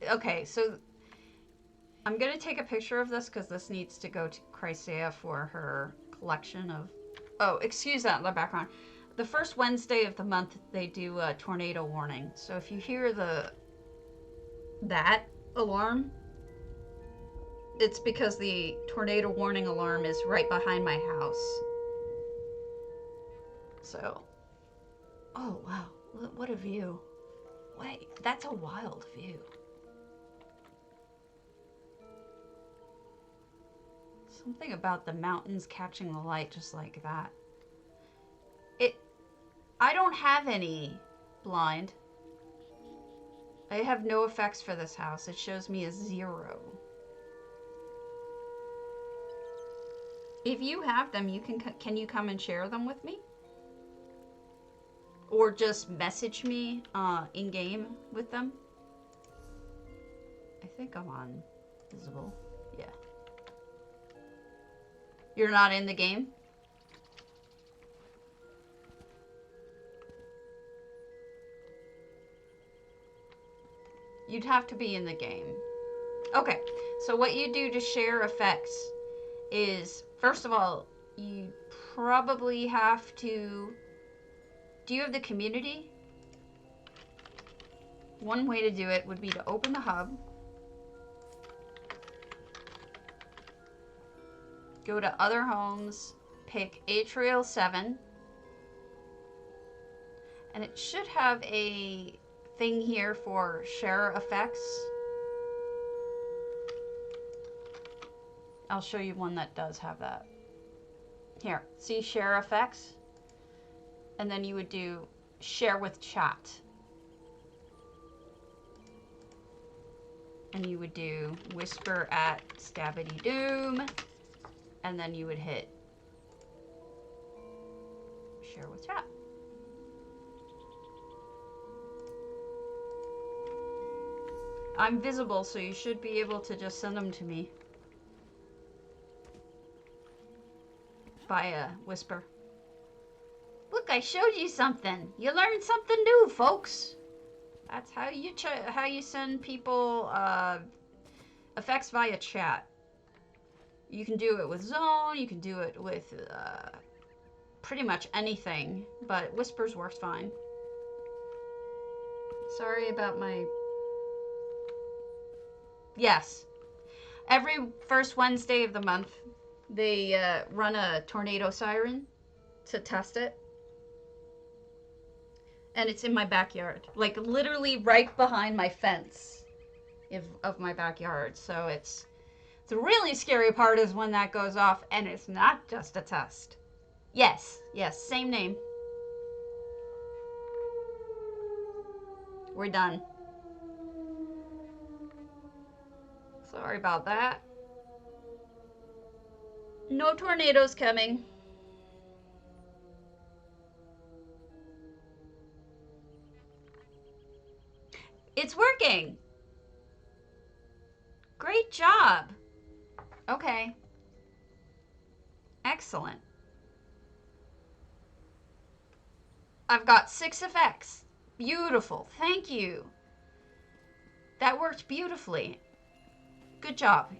Okay, so I'm going to take a picture of this because this needs to go to Chrysaea for her collection of... Oh, excuse that in the background. The first Wednesday of the month, they do a tornado warning. So if you hear that alarm, it's because the tornado warning alarm is right behind my house. So, oh wow, what a view. Wait, that's a wild view. Something about the mountains catching the light just like that. I don't have any Blind. I have no effects for this house. It shows me a 0. If you have them, can you come and share them with me? Or just message me in-game with them? I think I'm on visible. Yeah. You're not in the game? You'd have to be in the game. Okay, so what you do to share effects is, first of all, you probably have to... Do you have the community? One way to do it would be to open the hub. Go to Other Homes, pick Atrial 7. And it should have a thing here for share effects. I'll show you one that does have that. Here, see share effects? And then you would do share with chat. and you would do whisper at Stabity Doom, and then you would hit share with chat. I'm visible, so you should be able to just send them to me via whisper. Look, I showed you something. You learned something new, folks. That's how you send people effects via chat. You can do it with Zone. You can do it with pretty much anything, but whispers works fine. Sorry about my... Yes. Every first Wednesday of the month, they run a tornado siren to test it. And it's in my backyard. Like, literally right behind my fence of my backyard. So it's the really scary part is when that goes off, and it's not just a test. Yes, same name. We're done. Sorry about that. No tornadoes coming. It's working. Great job. Okay. Excellent. I've got 6 effects. Beautiful. Thank you. That worked beautifully. Good job.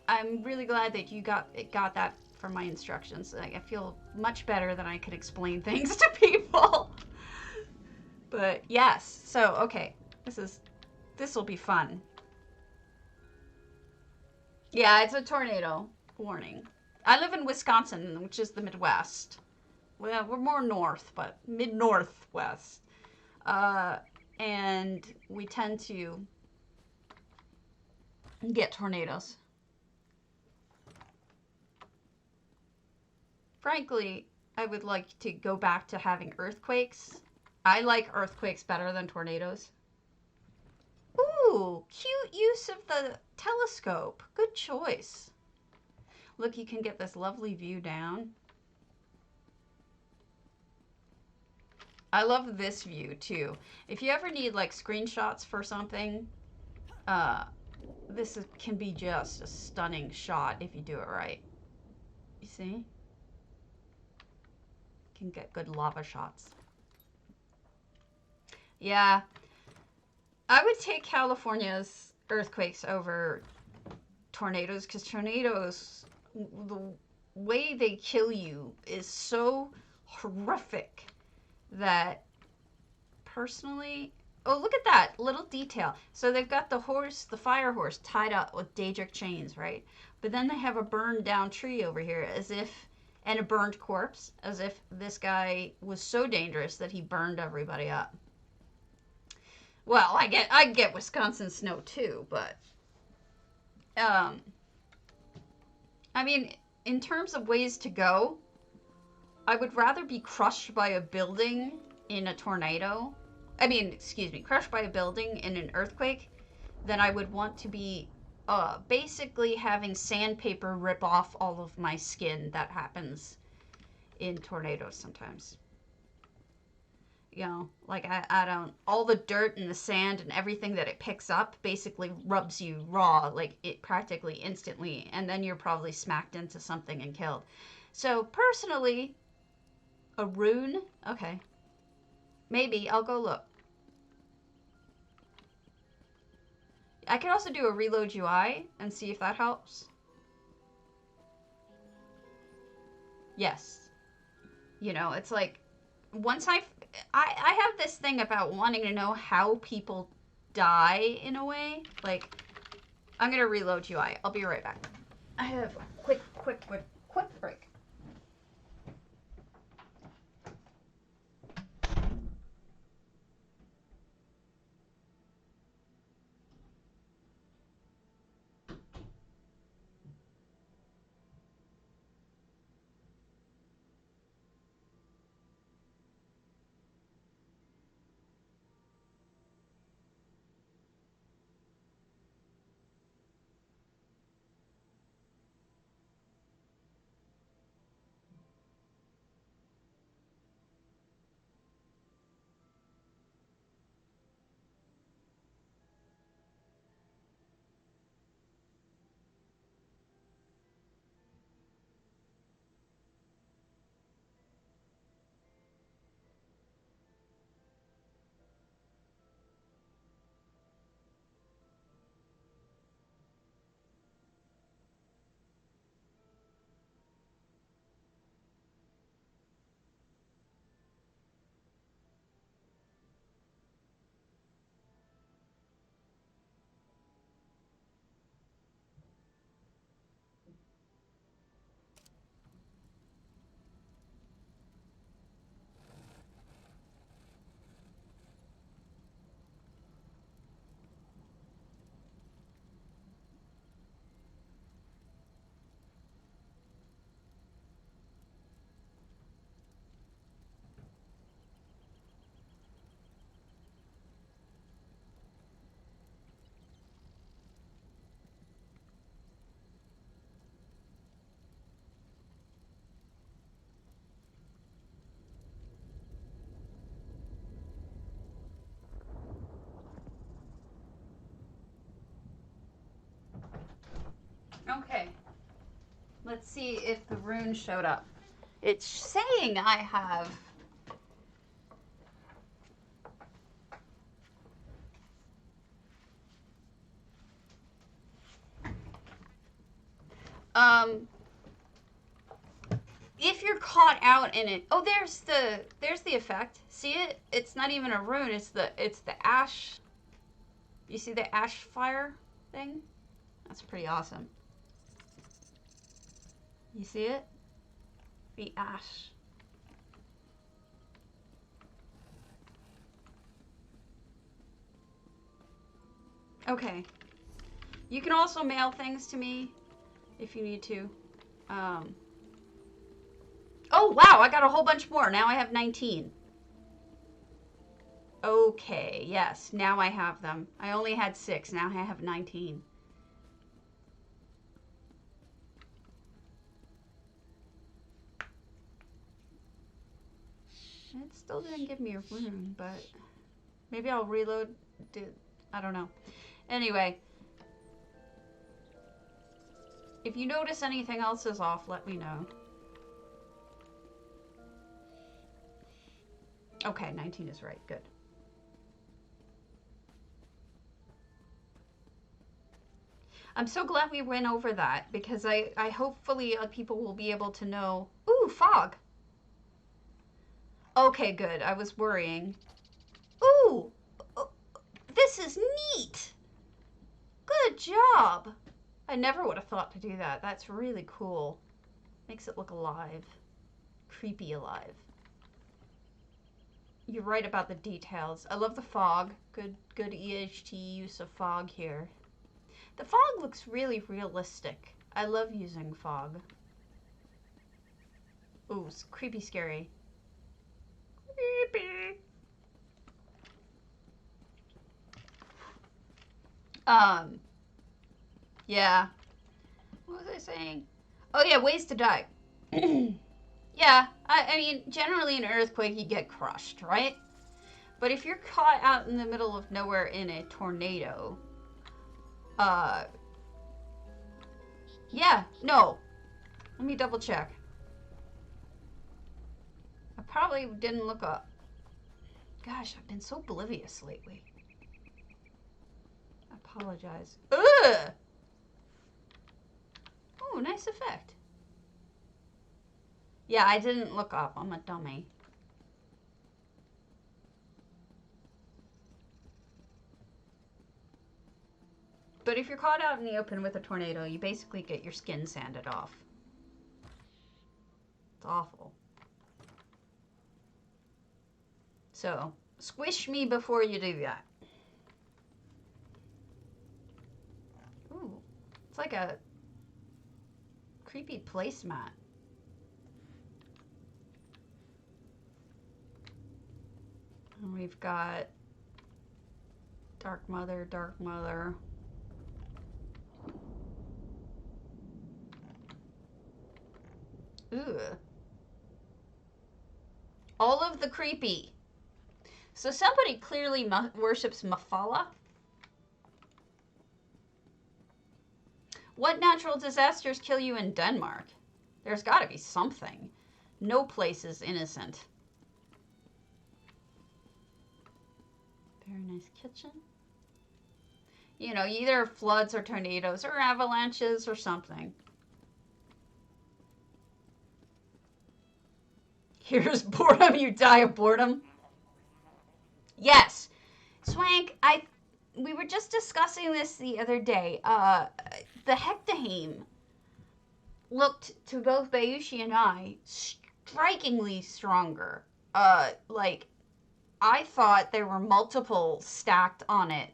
I'm really glad that you got that from my instructions. I feel much better than I could explain things to people. But yes. So, okay. This will be fun. Yeah, it's a tornado warning. I live in Wisconsin, which is the Midwest. Well, we're more north, but mid-northwest. And we tend to get tornadoes. Frankly, I would like to go back to having earthquakes. I like earthquakes better than tornadoes. Ooh, cute use of the telescope. Good choice. Look, you can get this lovely view down. I love this view too. If you ever need like screenshots for something, this can be just a stunning shot if you do it right. You see? You can get good lava shots. Yeah. I would take California's earthquakes over tornadoes because tornadoes, the way they kill you is so horrific that personally... Oh, look at that little detail. So they've got the fire horse tied up with Daedric chains, right? But then they have a burned down tree over here and a burned corpse, as if this guy was so dangerous that he burned everybody up. Well, I get Wisconsin snow too, but I mean, in terms of ways to go, I would rather be crushed by a building in a tornado. I mean, excuse me, crushed by a building in an earthquake than I would want to be basically having sandpaper rip off all of my skin. That happens in tornadoes sometimes. You know, like I don't, all the dirt and the sand and everything that it picks up basically rubs you raw, like it practically instantly, and then you're probably smacked into something and killed. So personally, a rune, okay, maybe I'll go look. I could also do a reload UI and see if that helps. Yes. You know, it's like, once I have this thing about wanting to know how people die in a way. Like, I'm going to reload UI. I'll be right back. I have a quick break. Let's see if the rune showed up. It's saying I have. If you're caught out in it, oh, there's the effect. See it? It's not even a rune. It's the ash. You see the ash fire thing? That's pretty awesome. You see it? The ash. Okay. You can also mail things to me if you need to. Oh, wow, I got a whole bunch more. Now I have 19. Okay, yes, now I have them. I only had 6. Now I have 19. It still didn't give me a rune, but maybe I'll reload it. I don't know. Anyway, if you notice anything else is off, let me know. Okay, 19 is right. Good. I'm so glad we went over that because I hopefully people will be able to know. Ooh, fog. Okay, good. I was worrying. Ooh, this is neat. Good job. I never would have thought to do that. That's really cool. Makes it look alive. Creepy alive. You're right about the details. I love the fog. Good EHT use of fog here. The fog looks really realistic. I love using fog. Ooh, it's creepy scary. Creepy. Yeah. What was I saying? Oh yeah, ways to die. Yeah, I mean, generally in an earthquake you get crushed, right? But if you're caught out in the middle of nowhere in a tornado, yeah, no. Let me double check. I probably didn't look up. Gosh, I've been so oblivious lately. I apologize. Ugh! Oh, nice effect. Yeah, I didn't look up. I'm a dummy. But if you're caught out in the open with a tornado, you basically get your skin sanded off. It's awful. So, squish me before you do that. Ooh, it's like a creepy placemat. And we've got Dark Mother, Dark Mother. Ooh. All of the creepy. So somebody clearly worships Mafala. What natural disasters kill you in Denmark? There's got to be something. No place is innocent. Very nice kitchen. You know, either floods or tornadoes or avalanches or something. Here's boredom, you die of boredom. Yes. Swank, we were just discussing this the other day. The Hectahame looked to both Bayushi and I strikingly stronger. Like, I thought there were multiple stacked on it.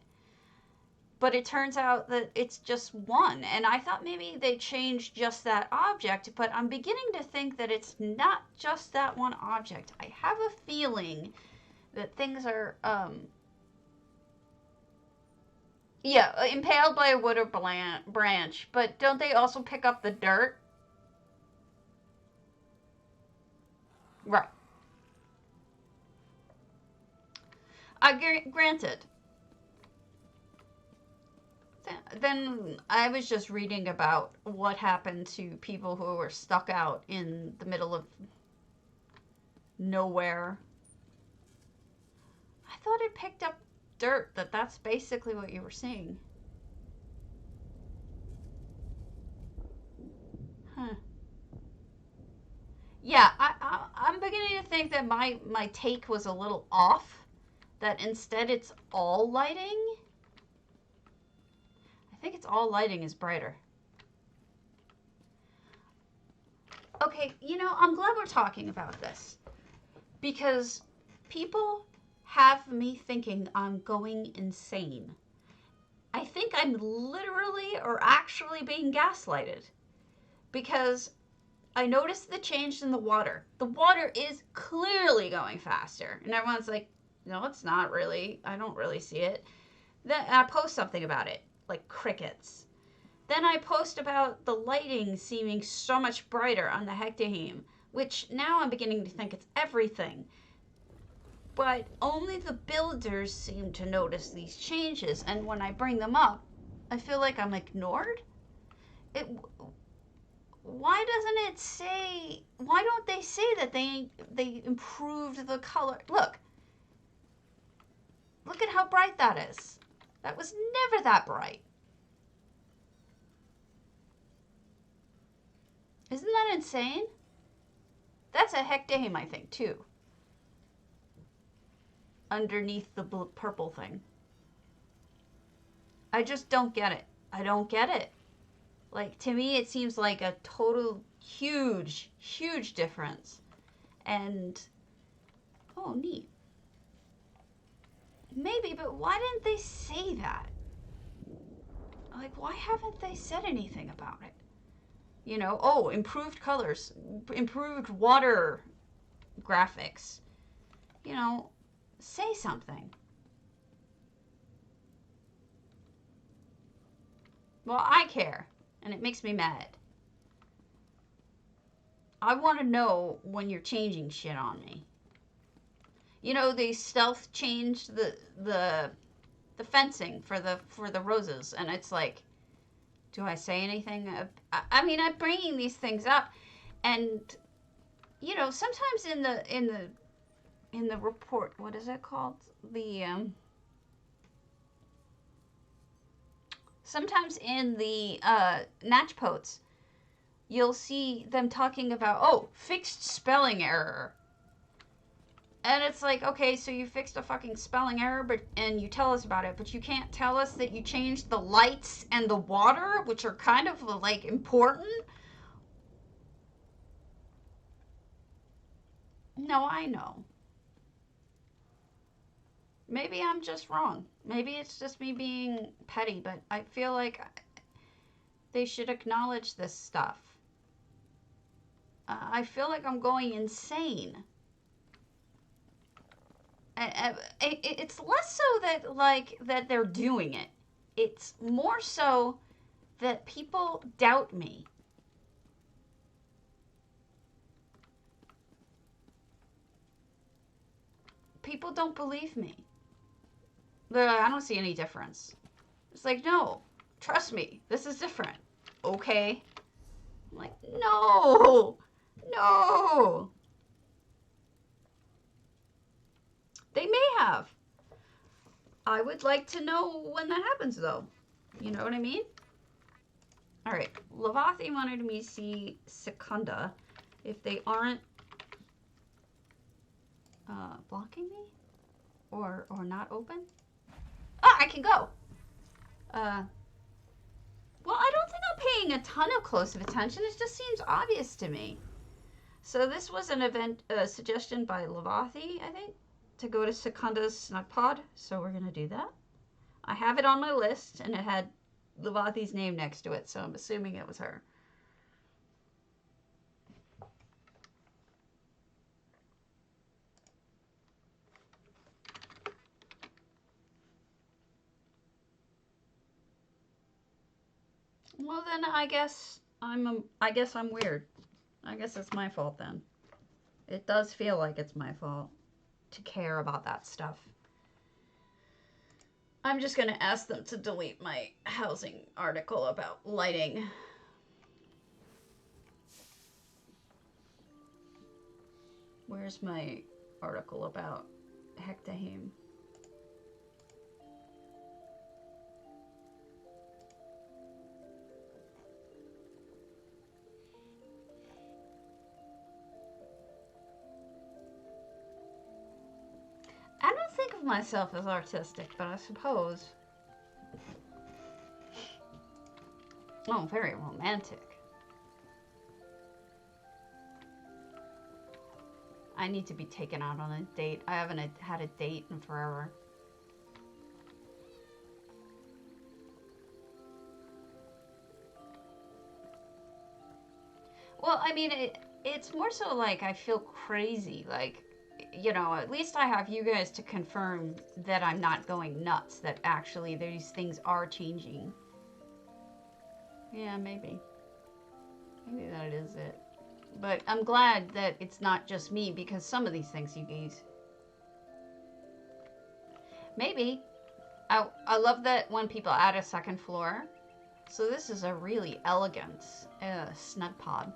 But it turns out that it's just one. And I thought maybe they changed just that object, but I'm beginning to think that it's not just that one object. I have a feeling that things are, yeah, impaled by a wood or branch. But don't they also pick up the dirt? Right. Granted. then I was just reading about what happened to people who were stuck out in the middle of nowhere. I thought it picked up dirt, that's basically what you were seeing. Huh. Yeah, I'm beginning to think that my take was a little off. That instead it's all lighting. I think it's all lighting is brighter. Okay, I'm glad we're talking about this because people have me thinking I'm going insane. I think I'm literally or actually being gaslighted because I noticed the change in the water. The water is clearly going faster. And everyone's like, no, it's not really. I don't really see it. Then I post something about it, like crickets. Then I post about the lighting seeming so much brighter on the Hectaheme, which now I'm beginning to think it's everything. But only the builders seem to notice these changes, and when I bring them up, I feel like I'm ignored. Why doesn't it say? Why don't they say that they improved the color? Look at how bright that is. That was never that bright. Isn't that insane? That's a Hectaheme, I think, too. Underneath the purple thing. I just don't get it. I don't get it. Like, to me, it seems like a total huge, huge difference. And, oh, neat. Maybe, but why didn't they say that? Like, why haven't they said anything about it? Improved colors, improved water graphics. Say something. Well, I care, and it makes me mad. I want to know when you're changing shit on me. They stealth changed the fencing for the roses, and it's like, do I say anything? I mean, I'm bringing these things up, and sometimes in the report, what is it called? Sometimes in the Natchpotes, you'll see them talking about, fixed spelling error. And it's like, okay, so you fixed a fucking spelling error, and you tell us about it, but you can't tell us that you changed the lights and the water, which are kind of, like, important? No, I know. Maybe I'm just wrong. Maybe it's just me being petty, but I feel like they should acknowledge this stuff. I feel like I'm going insane. It's less so that they're doing it. It's more so that people doubt me. People don't believe me. They're like, I don't see any difference. It's like, no, trust me, this is different. Okay. I'm like, no. They may have. I would like to know when that happens, though. You know what I mean? All right. Lavathi wanted me to see Secunda. If they aren't blocking me or not open. Oh, I can go. Well, I don't think I'm paying a ton of close attention. It just seems obvious to me. So this was an event suggestion by Lavathi, I think, to go to Secunda's Snug Pod. So we're going to do that. I have it on my list, and it had Lavathi's name next to it, so I'm assuming it was her. Well, then I guess I'm weird. I guess it's my fault then. It does feel like it's my fault to care about that stuff. I'm just going to ask them to delete my housing article about lighting. Where's my article about Hectaheim? I don't think of myself as artistic, but I suppose. Oh, very romantic. I need to be taken out on a date. I haven't had a date in forever. Well, I mean, it's more so like I feel crazy. Like, you know, at least I have you guys to confirm that I'm not going nuts, that actually these things are changing. Yeah, maybe. Maybe that is it. But I'm glad that it's not just me, because some of these things, you guys. Maybe. I love that when people add a second floor. So this is a really elegant snug pod.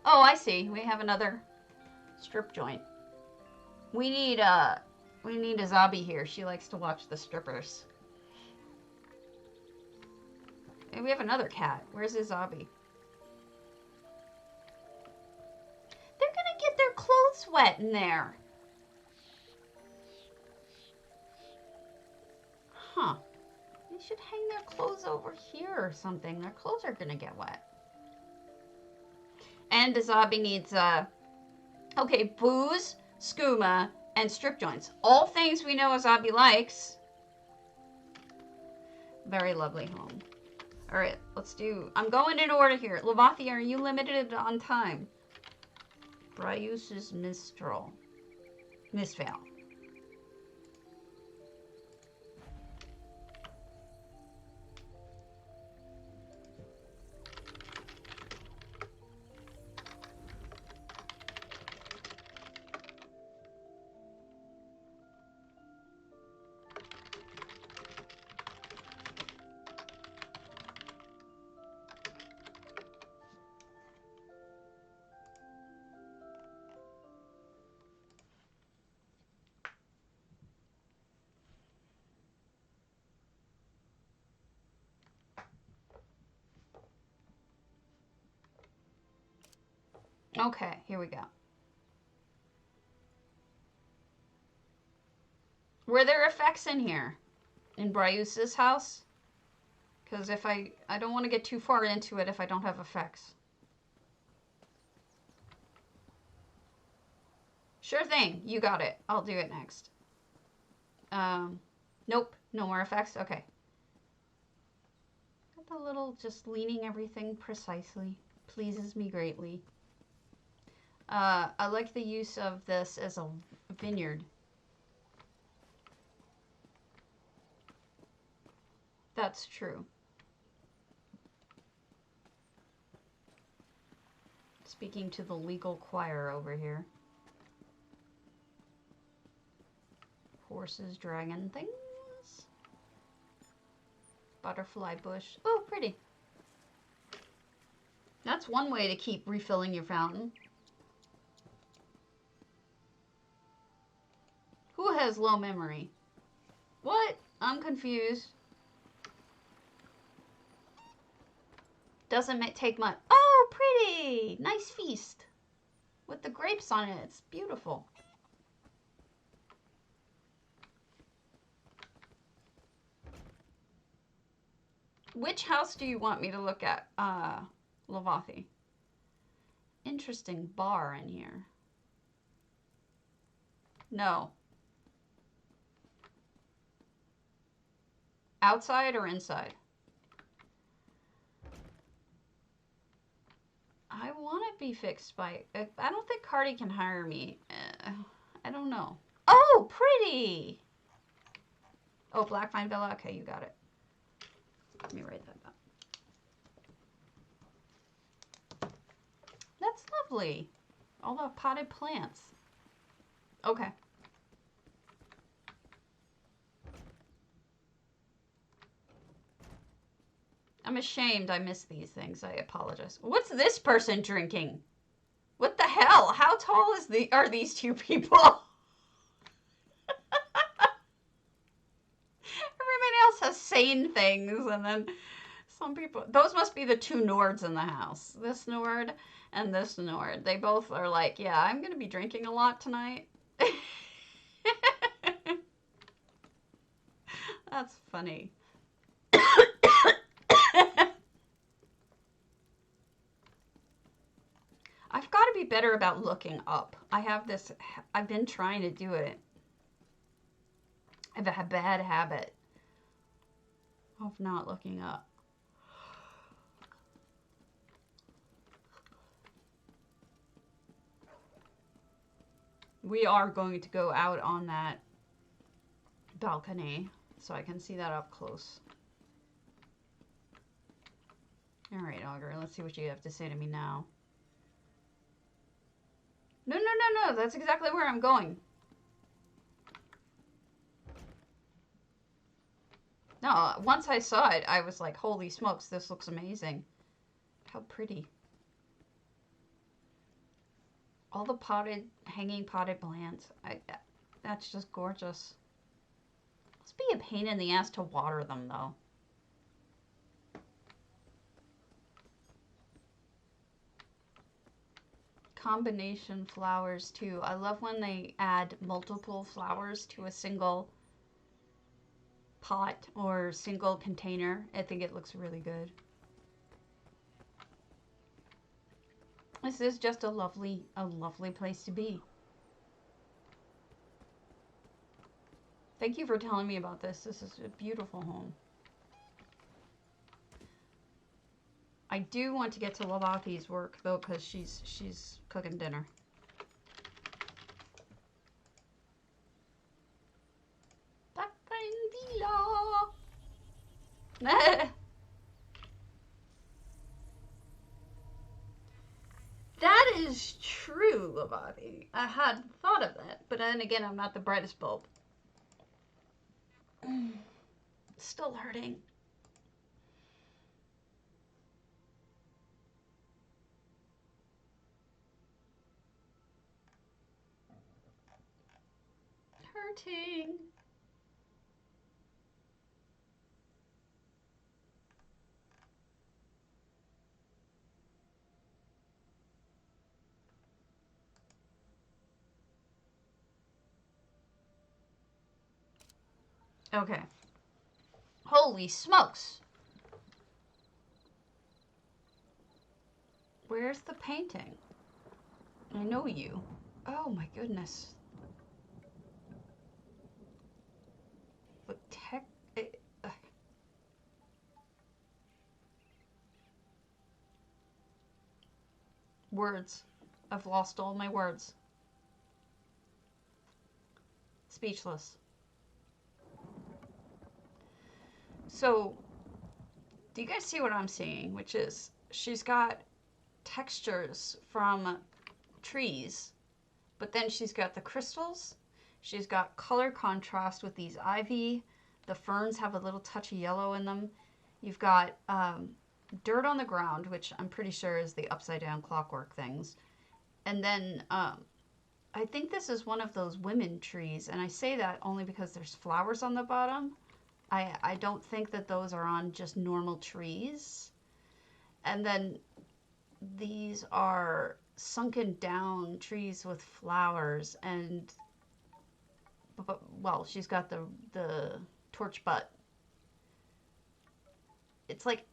Oh, I see. We have another strip joint. We need a Zabi here. She likes to watch the strippers. And we have another cat. Where's Zabi? They're gonna get their clothes wet in there. Huh. They should hang their clothes over here or something. Their clothes are gonna get wet. And Zabi needs okay, booze, skooma, and strip joints. All things we know Zabi likes. Very lovely home. All right, let's do. I'm going in order here. Lavathi, are you limited on time? Bryus's Mistral. Mistveil. Okay, here we go. Were there effects in here? In Bryus's house? Because if I don't want to get too far into it if I don't have effects. Sure thing. You got it. I'll do it next. Nope. No more effects? Okay. Got the little just leaning everything precisely. Pleases me greatly. I like the use of this as a vineyard. That's true. Speaking to the legal choir over here. Horses, dragon things. Butterfly bush. Oh, pretty. That's one way to keep refilling your fountain. Who has low memory? What? I'm confused. Doesn't take much. Oh, pretty! Nice feast. With the grapes on it. It's beautiful. Which house do you want me to look at, Lavathi? Interesting bar in here. No. Outside or inside? I want to be fixed by... I don't think Cardi can hire me. I don't know. Oh, pretty! Oh, Blackvine Villa? Okay, you got it. Let me write that down. That's lovely. All the potted plants. Okay. I'm ashamed I missed these things. I apologize. What's this person drinking? What the hell? How tall are these two people? Everybody else has sane things, and then some people. Those must be the two Nords in the house. This Nord and this Nord. They both are like, yeah, I'm going to be drinking a lot tonight. That's funny. I've got to be better about looking up. I've been trying to do it. I have a bad habit of not looking up. We are going to go out on that balcony so I can see that up close. All right, Augur, let's see what you have to say to me now. No, that's exactly where I'm going. No, once I saw it, I was like, holy smokes, this looks amazing. How pretty. All the hanging potted plants. That's just gorgeous. Must be a pain in the ass to water them, though. Combination flowers, too. I love when they add multiple flowers to a single pot or single container. I think it looks really good. This is just a lovely place to be. Thank you for telling me about this. This is a beautiful home. I do want to get to Lavathi's work though, because she's cooking dinner. That is true, Lavathi. I had thought of that, but then again, I'm not the brightest bulb. Still hurting. Hurting. Okay. Holy smokes. Where's the painting? I know you. Oh my goodness. The tech... Words. I've lost all my words. Speechless. So, do you guys see what I'm seeing? Which is, she's got textures from trees, but then she's got the crystals. She's got color contrast with these ivy. The ferns have a little touch of yellow in them. You've got dirt on the ground, which I'm pretty sure is the upside down clockwork things. And then I think this is one of those women trees, and I say that only because there's flowers on the bottom. I don't think that those are on just normal trees. And then these are sunken down trees with flowers, and well, she's got the torch butt. It's like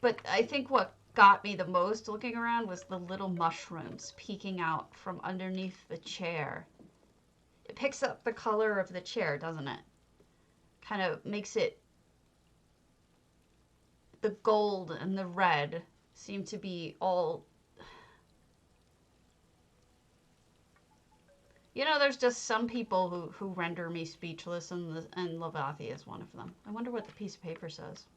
but I think what got me the most looking around was the little mushrooms peeking out from underneath the chair. It picks up the color of the chair, doesn't it? Kind of makes it, the gold and the red seem to be all, you know, there's just some people who render me speechless, and Lavathi is one of them. I wonder what the piece of paper says.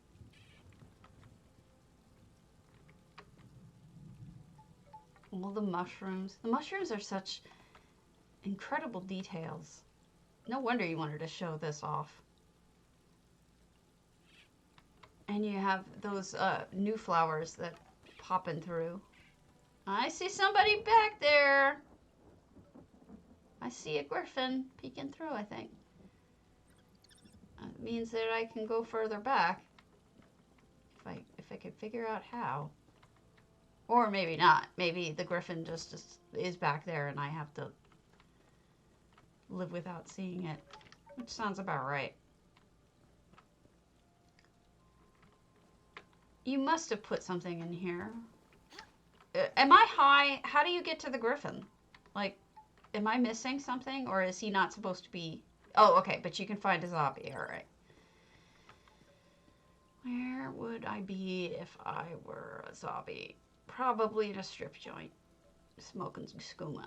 All the mushrooms. The mushrooms are such incredible details. No wonder you wanted to show this off. And you have those new flowers that popping through. I see somebody back there. I see a griffin peeking through, I think. It means that I can go further back. If I could figure out how. Or maybe not. Maybe the griffin just is back there and I have to live without seeing it. Which sounds about right. You must have put something in here. Am I high? How do you get to the griffin? Like, am I missing something? Or is he not supposed to be... Oh, okay, but you can find a zombie. All right. Where would I be if I were a zombie? Probably in a strip joint. Smoking some skooma.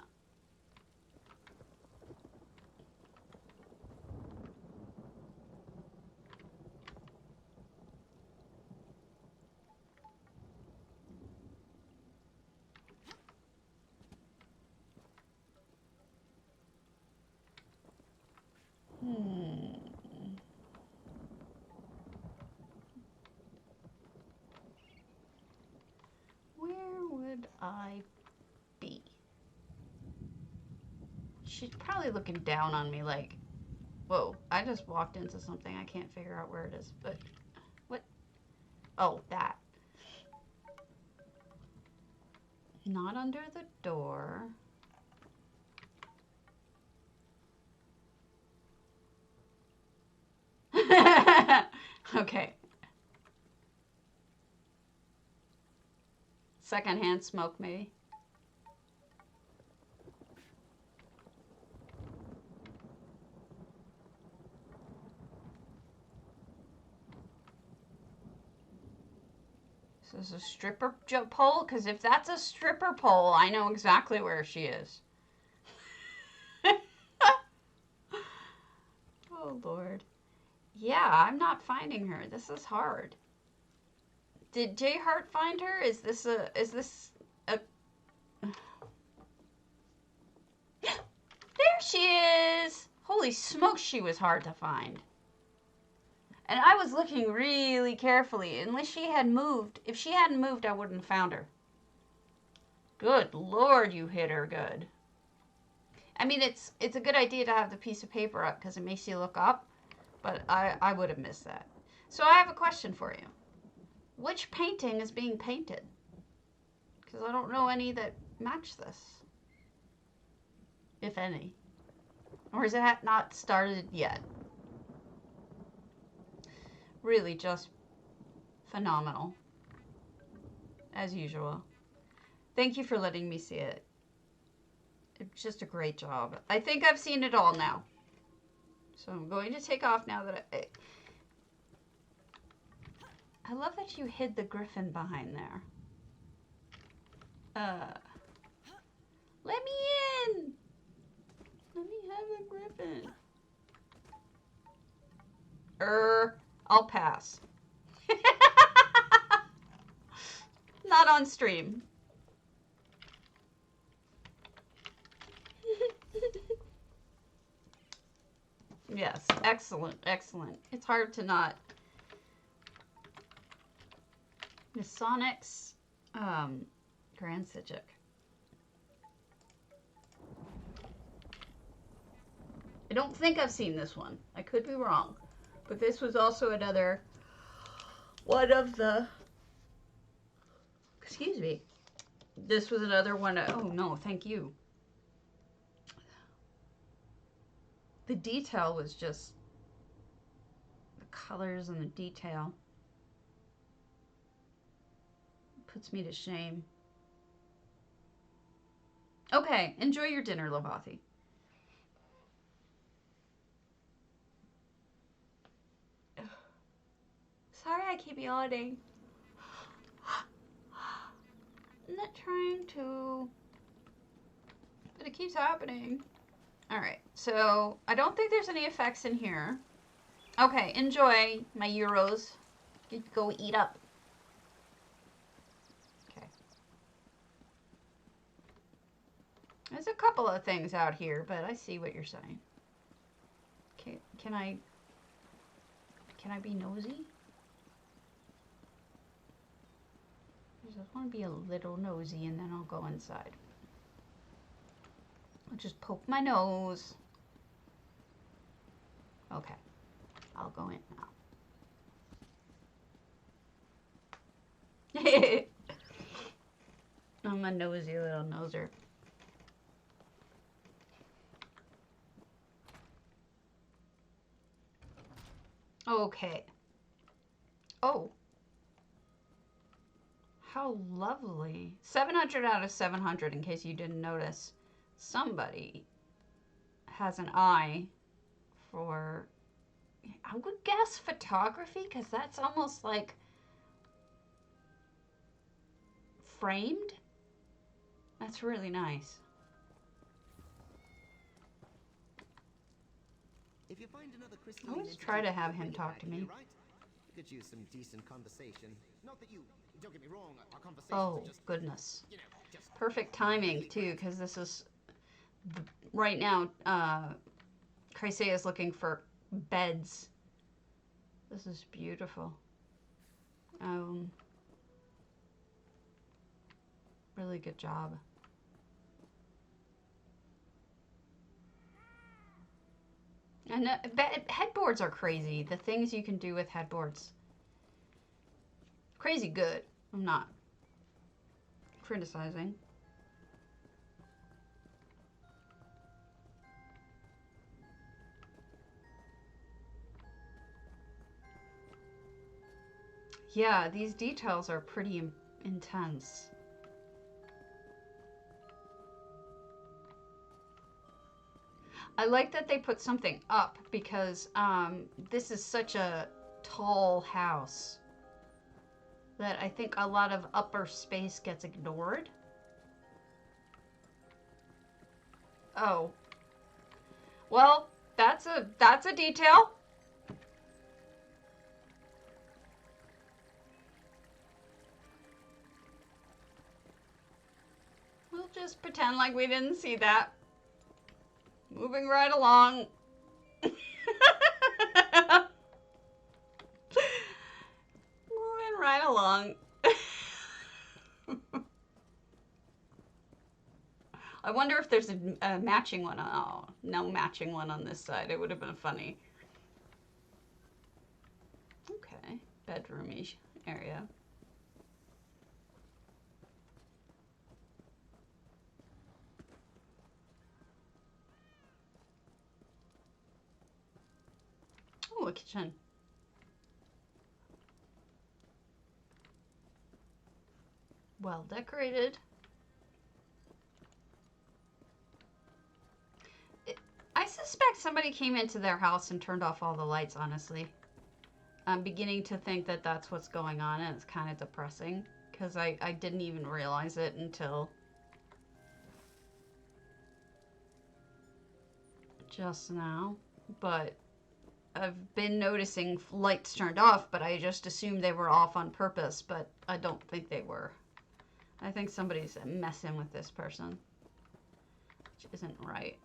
Where would I be? She's probably looking down on me like, whoa, I just walked into something. I can't figure out where it is. But, what? Oh, that. Not under the door. Okay. Secondhand smoke, maybe. So is this a stripper pole? Because if that's a stripper pole, I know exactly where she is. Oh, Lord. Yeah, I'm not finding her. This is hard. Did J Hart find her? Is this a... There she is! Holy smokes, she was hard to find. And I was looking really carefully. Unless she had moved. If she hadn't moved, I wouldn't have found her. Good Lord, you hit her good. I mean, it's a good idea to have the piece of paper up because it makes you look up. But I would have missed that. So I have a question for you. Which painting is being painted? Because I don't know any that match this. If any. Or is it not started yet? Really just phenomenal. As usual. Thank you for letting me see it. It's just a great job. I think I've seen it all now. So I'm going to take off now that I love that you hid the griffin behind there. Let me in! Let me have a griffin. I'll pass. Not on stream. Yes, excellent, excellent. It's hard to not. Miss Sonic's Grand Sijic. I don't think I've seen this one. I could be wrong. But this was also another one of the... Excuse me. This was another one. Oh, no, thank you. The detail was just... The colors and the detail. Puts me to shame. Okay, enjoy your dinner, Lovathi. Sorry I keep yawning. I'm not trying to, but it keeps happening. Alright, so I don't think there's any effects in here. Okay, enjoy my euros. Go eat up. Okay. There's a couple of things out here, but I see what you're saying. Okay, can I be nosy? I just want to be a little nosy and then I'll go inside. I'll just poke my nose. Okay, I'll go in now. I'm a nosy little noser. Okay. Oh. How lovely. 700 out of 700, in case you didn't notice. Somebody has an eye for, I would guess, photography, because that's almost like framed. That's really nice. If you find another I always try to have him talk to me. right? You could use some decent conversation. Not that you, don't get me wrong, our conversations Oh, are just, goodness. you know, just Perfect timing, too, because this is, right now, Chrysaea is looking for beds. This is beautiful. Really good job. And headboards are crazy. The things you can do with headboards. Crazy good. I'm not criticizing. Yeah, these details are pretty intense. I like that they put something up because this is such a tall house that I think a lot of upper space gets ignored. Oh. Well, that's a detail. We'll just pretend like we didn't see that. Moving right along. Moving right along. I wonder if there's a matching one. Oh, no matching one on this side. It would have been funny. Okay, bedroomy area. Oh, a kitchen. Well decorated. I suspect somebody came into their house and turned off all the lights, honestly. I'm beginning to think that that's what's going on, and it's kind of depressing because I didn't even realize it until just now. But I've been noticing lights turned off, but I just assumed they were off on purpose, but I don't think they were. I think somebody's messing with this person, which isn't right.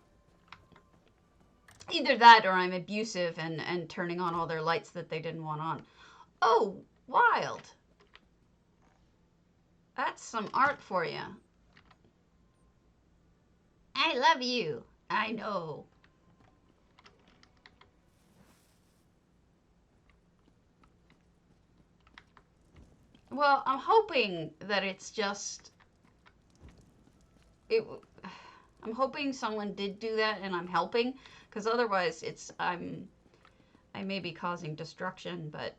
Either that or I'm abusive and turning on all their lights that they didn't want on. Oh, wild. That's some art for you. I love you. I know. Well, I'm hoping that it's just... I'm hoping someone did do that and I'm helping, because otherwise I may be causing destruction, but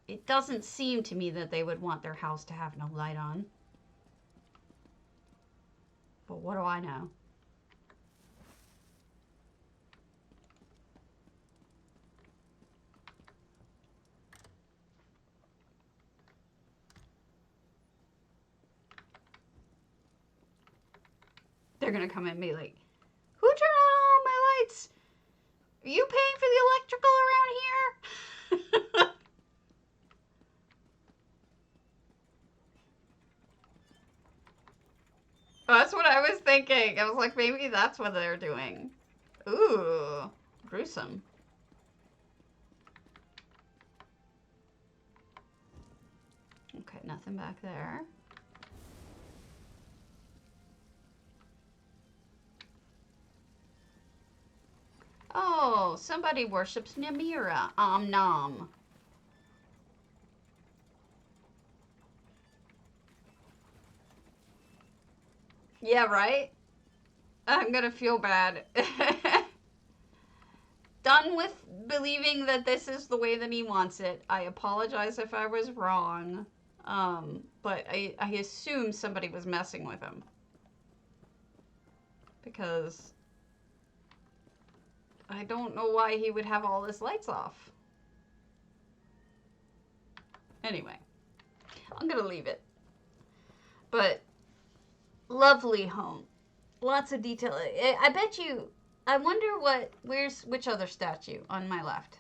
it doesn't seem to me that they would want their house to have no light on. But what do I know? They're gonna come at me like, who turned on all my lights? Are you paying for the electrical around here? That's what I was thinking. I was like, maybe that's what they're doing. Ooh, gruesome. Okay, nothing back there. Oh, somebody worships Namira. Nom. Yeah, right? I'm gonna feel bad. Done with believing that this is the way that he wants it. I apologize if I was wrong. But I assume somebody was messing with him. Because I don't know why he would have all his lights off. Anyway, I'm gonna leave it. But lovely home. Lots of detail. I bet you, I wonder which other statue on my left?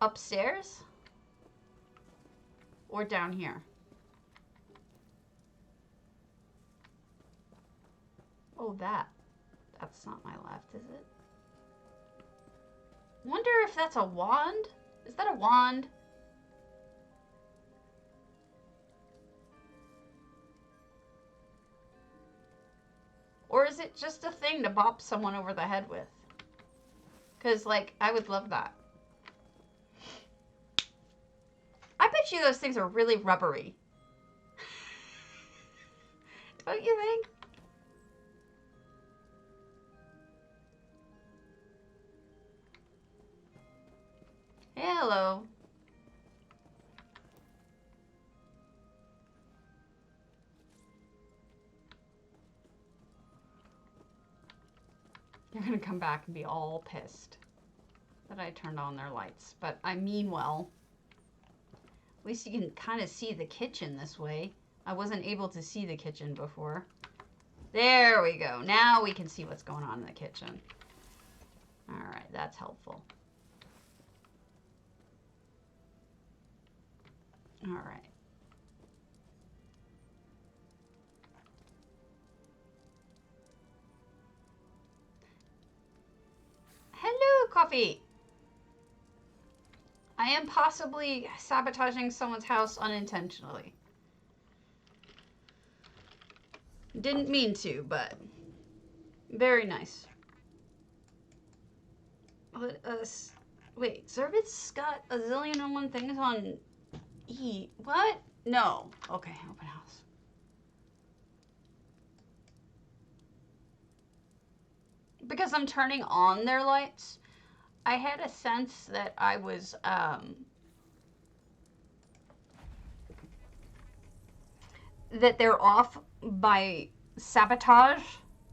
Upstairs? Or down here? Oh, that's not my left, is it? Wonder if that's a wand? Is that a wand? Or is it just a thing to bop someone over the head with? Because, like, I would love that. I bet you those things are really rubbery. Don't you think? Hello. You're gonna come back and be all pissed that I turned on their lights. But I mean well. At least you can kind of see the kitchen this way. I wasn't able to see the kitchen before. There we go. Now we can see what's going on in the kitchen. Alright, that's helpful. Alright. Hello, Coffee! I am possibly sabotaging someone's house unintentionally. Didn't mean to, but very nice. Wait, Zervit's got a zillion and one things on E. What? No. Okay, open house. Because I'm turning on their lights, I had a sense that I was, that they're off by sabotage.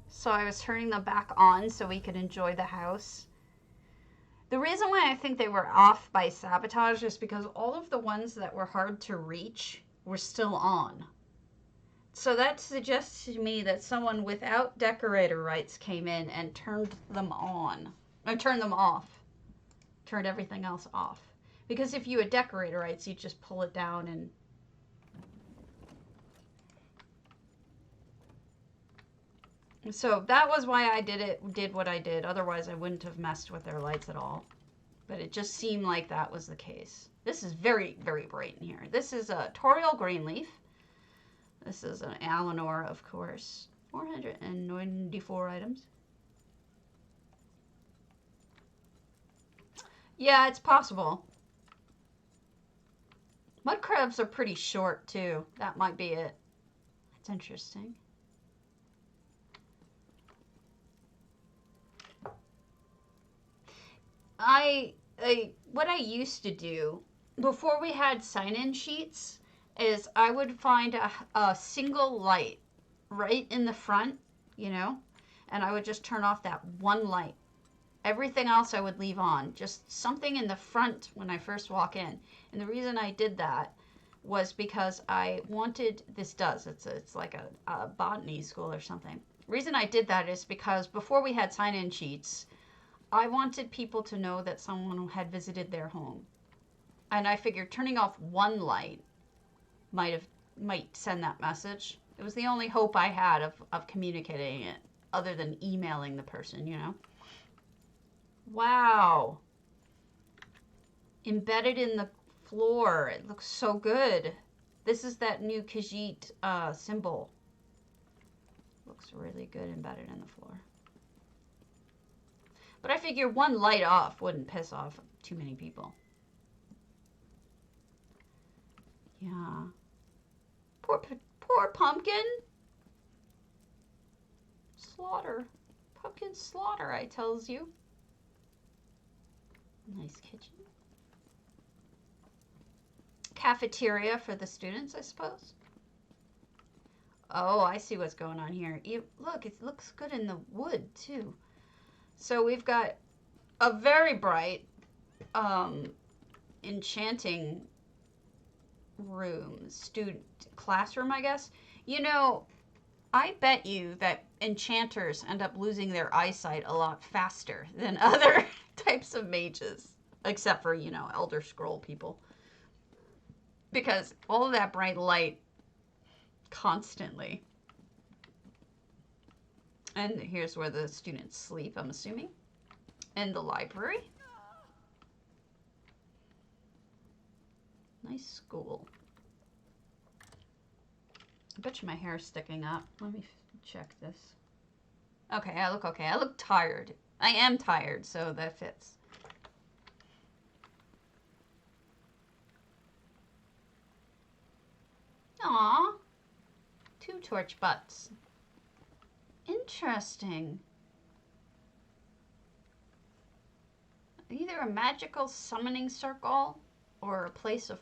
So I was turning them back on so we could enjoy the house. The reason why I think they were off by sabotage is because all of the ones that were hard to reach were still on. So that suggests to me that someone without decorator rights came in and turned them on. Or turned them off. Turned everything else off. Because if you had decorator rights, you'd just pull it down and... So that was why I did what I did. Otherwise, I wouldn't have messed with their lights at all. But it just seemed like that was the case. This is very, very bright in here. This is a Toriel Greenleaf. This is an Alinor, of course. 494 items. Yeah, it's possible. Mudcrabs are pretty short, too. That might be it. That's interesting. What I used to do before we had sign-in sheets is I would find a single light right in the front, you know, and I would just turn off that one light. Everything else I would leave on, just something in the front when I first walk in. And the reason I did that was because I wanted, it's like a botany school or something. The reason I did that is because before we had sign-in sheets, I wanted people to know that someone had visited their home. And I figured turning off one light might send that message. It was the only hope I had of communicating it, other than emailing the person, you know. Wow. Embedded in the floor. It looks so good. This is that new Khajiit symbol. Looks really good embedded in the floor. But I figure one light off wouldn't piss off too many people. Yeah. Poor pumpkin. Slaughter. Pumpkin slaughter, I tells you. Nice kitchen. Cafeteria for the students, I suppose. Oh, I see what's going on here. Look, it looks good in the wood, too. So we've got a very bright, enchanting room. Student classroom, I guess. You know, I bet you that enchanters end up losing their eyesight a lot faster than other types of mages. Except for, you know, Elder Scroll people. Because all of that bright light constantly. And here's where the students sleep, I'm assuming. And the library. Nice school. I bet you my hair's sticking up. Let me check this. Okay, I look okay. I look tired. I am tired, so that fits. Aww. 2 torch butts. Interesting. Either a magical summoning circle or a place of...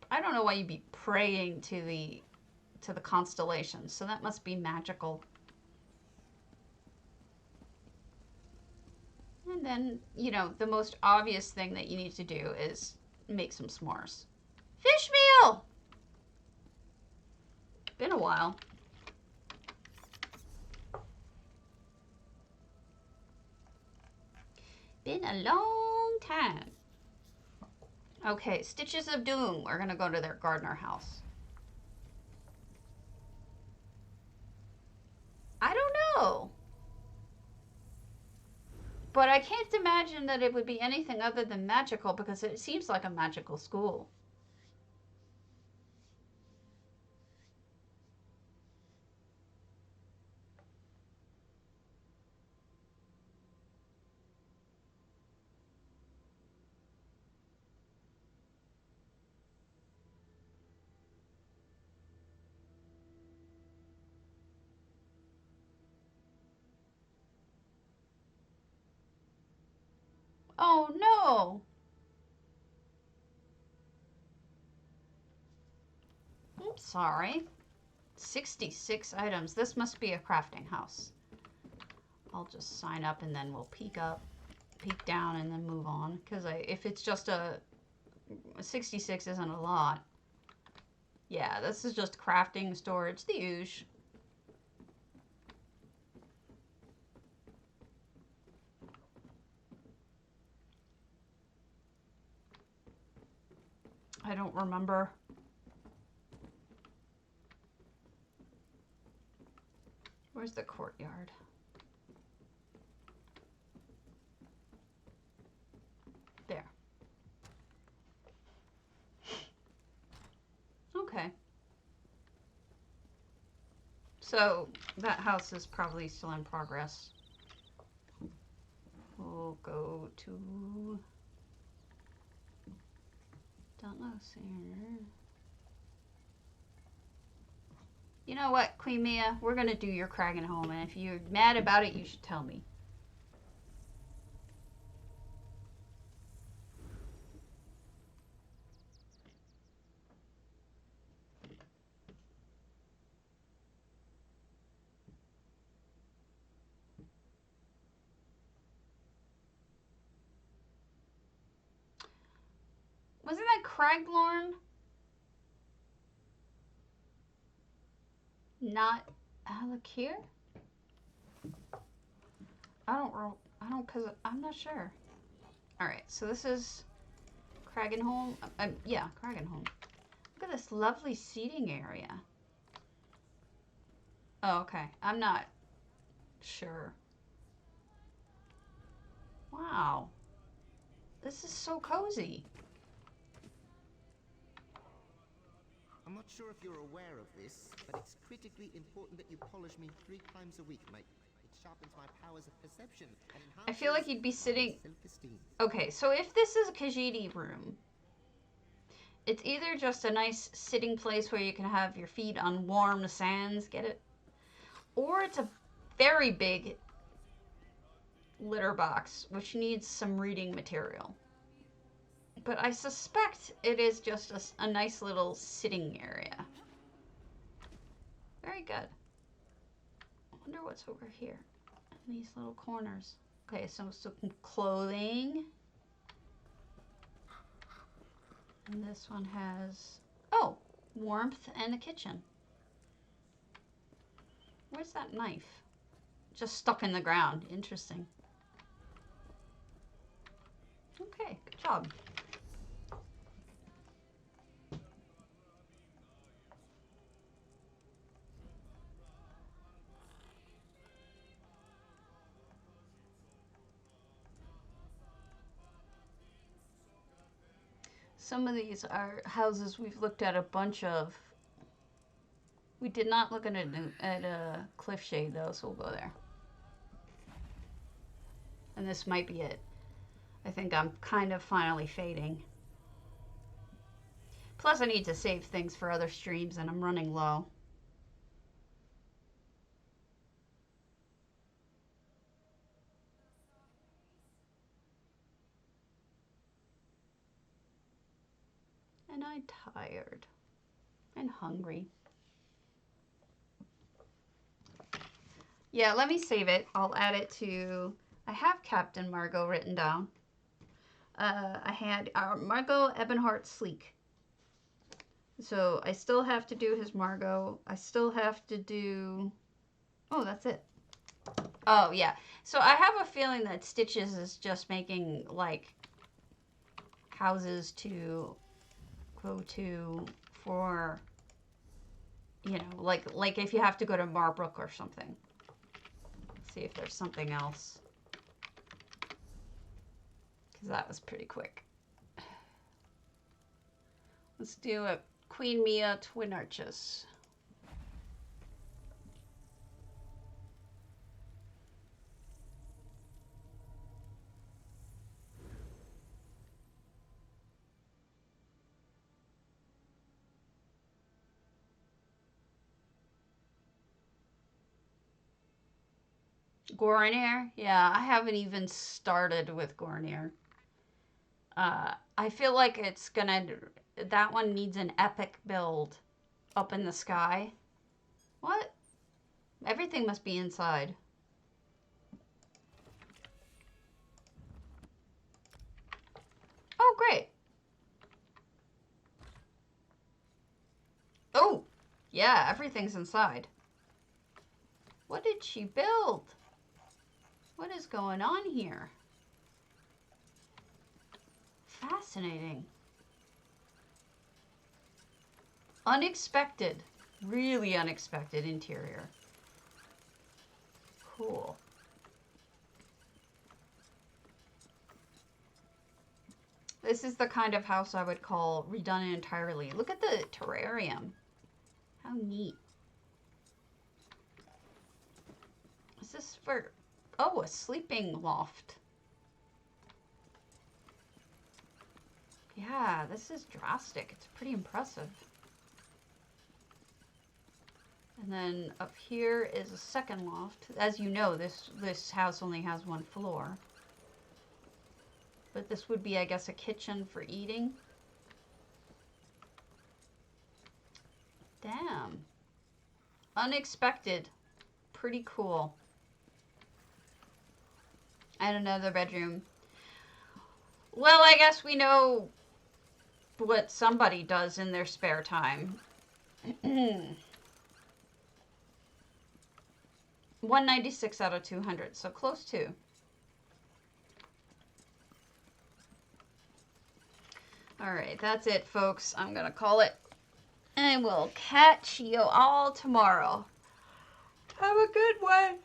I don't know why you'd be praying to the constellations, so that must be magical. And then, you know, the most obvious thing that you need to do is make some s'mores. Fish meal! Been a while. Been a long time. Okay, Stitches of Doom. We're gonna go to their gardener house. I don't know. But I can't imagine that it would be anything other than magical because it seems like a magical school. Oh no! I'm sorry. 66 items. This must be a crafting house. I'll just sign up and then we'll peek up, peek down, and then move on. Because if it's just a 66 isn't a lot. Yeah, this is just crafting, storage, the usual. I don't remember. Where's the courtyard? There. Okay. So that house is probably still in progress. We'll go to Dauntless here. You know what, Queen Mia? We're gonna do your Kragan home, and if you're mad about it, you should tell me. Wasn't that Craglorn? Not Alakir? cause I'm not sure. Alright, so this is Kragenholm. Yeah, Kragenholm. Look at this lovely seating area. Oh, okay. I'm not sure. Wow. This is so cozy. I'm not sure if you're aware of this, but it's critically important that you polish me 3 times a week, mate. It's sharpens my powers of perception and enhances I feel like you'd be sitting... my self-esteem. Okay, so if this is a Khajiit room, it's either just a nice sitting place where you can have your feet on warm sands, get it? Or it's a very big litter box, which needs some reading material. But I suspect it is just a nice little sitting area. Very good. I wonder what's over here in these little corners. Okay, so some clothing. And this one has, oh, warmth and a kitchen. Where's that knife? Just stuck in the ground. Interesting. Okay, good job. Some of these are houses we've looked at a bunch of. We did not look at a cliff shade though, so we'll go there. And this might be it. I think I'm kind of finally fading. Plus I need to save things for other streams and I'm running low. And I'm tired and hungry. Yeah, let me save it. I'll add it to... I have Captain Margot written down. I had Margot Ebonheart Sleek. So I still have to do his Margot. I still have to do... Oh, that's it. Oh, yeah. So I have a feeling that Stitches is just making, like, houses to go to for, you know, like if you have to go to Marbrook or something. Let's see if there's something else. Because that was pretty quick. Let's do a Queen Mia Twin Arches. Gornier? Yeah, I haven't even started with Gornier. I feel like it's gonna... That one needs an epic build up in the sky. What? Everything must be inside. Oh, great. Oh, yeah, everything's inside. What did she build? What is going on here? Fascinating. Unexpected. Really unexpected interior. Cool. This is the kind of house I would call redone entirely. Look at the terrarium. How neat. Is this for... Oh, a sleeping loft. Yeah, this is drastic. It's pretty impressive. And then up here is a second loft. As you know, this house only has one floor. But this would be, I guess, a kitchen for eating. Damn. Unexpected. Pretty cool. And another bedroom. Well, I guess we know what somebody does in their spare time. 196 out of 200, so close to. Alright, that's it, folks. I'm gonna call it. And we'll catch you all tomorrow. Have a good one.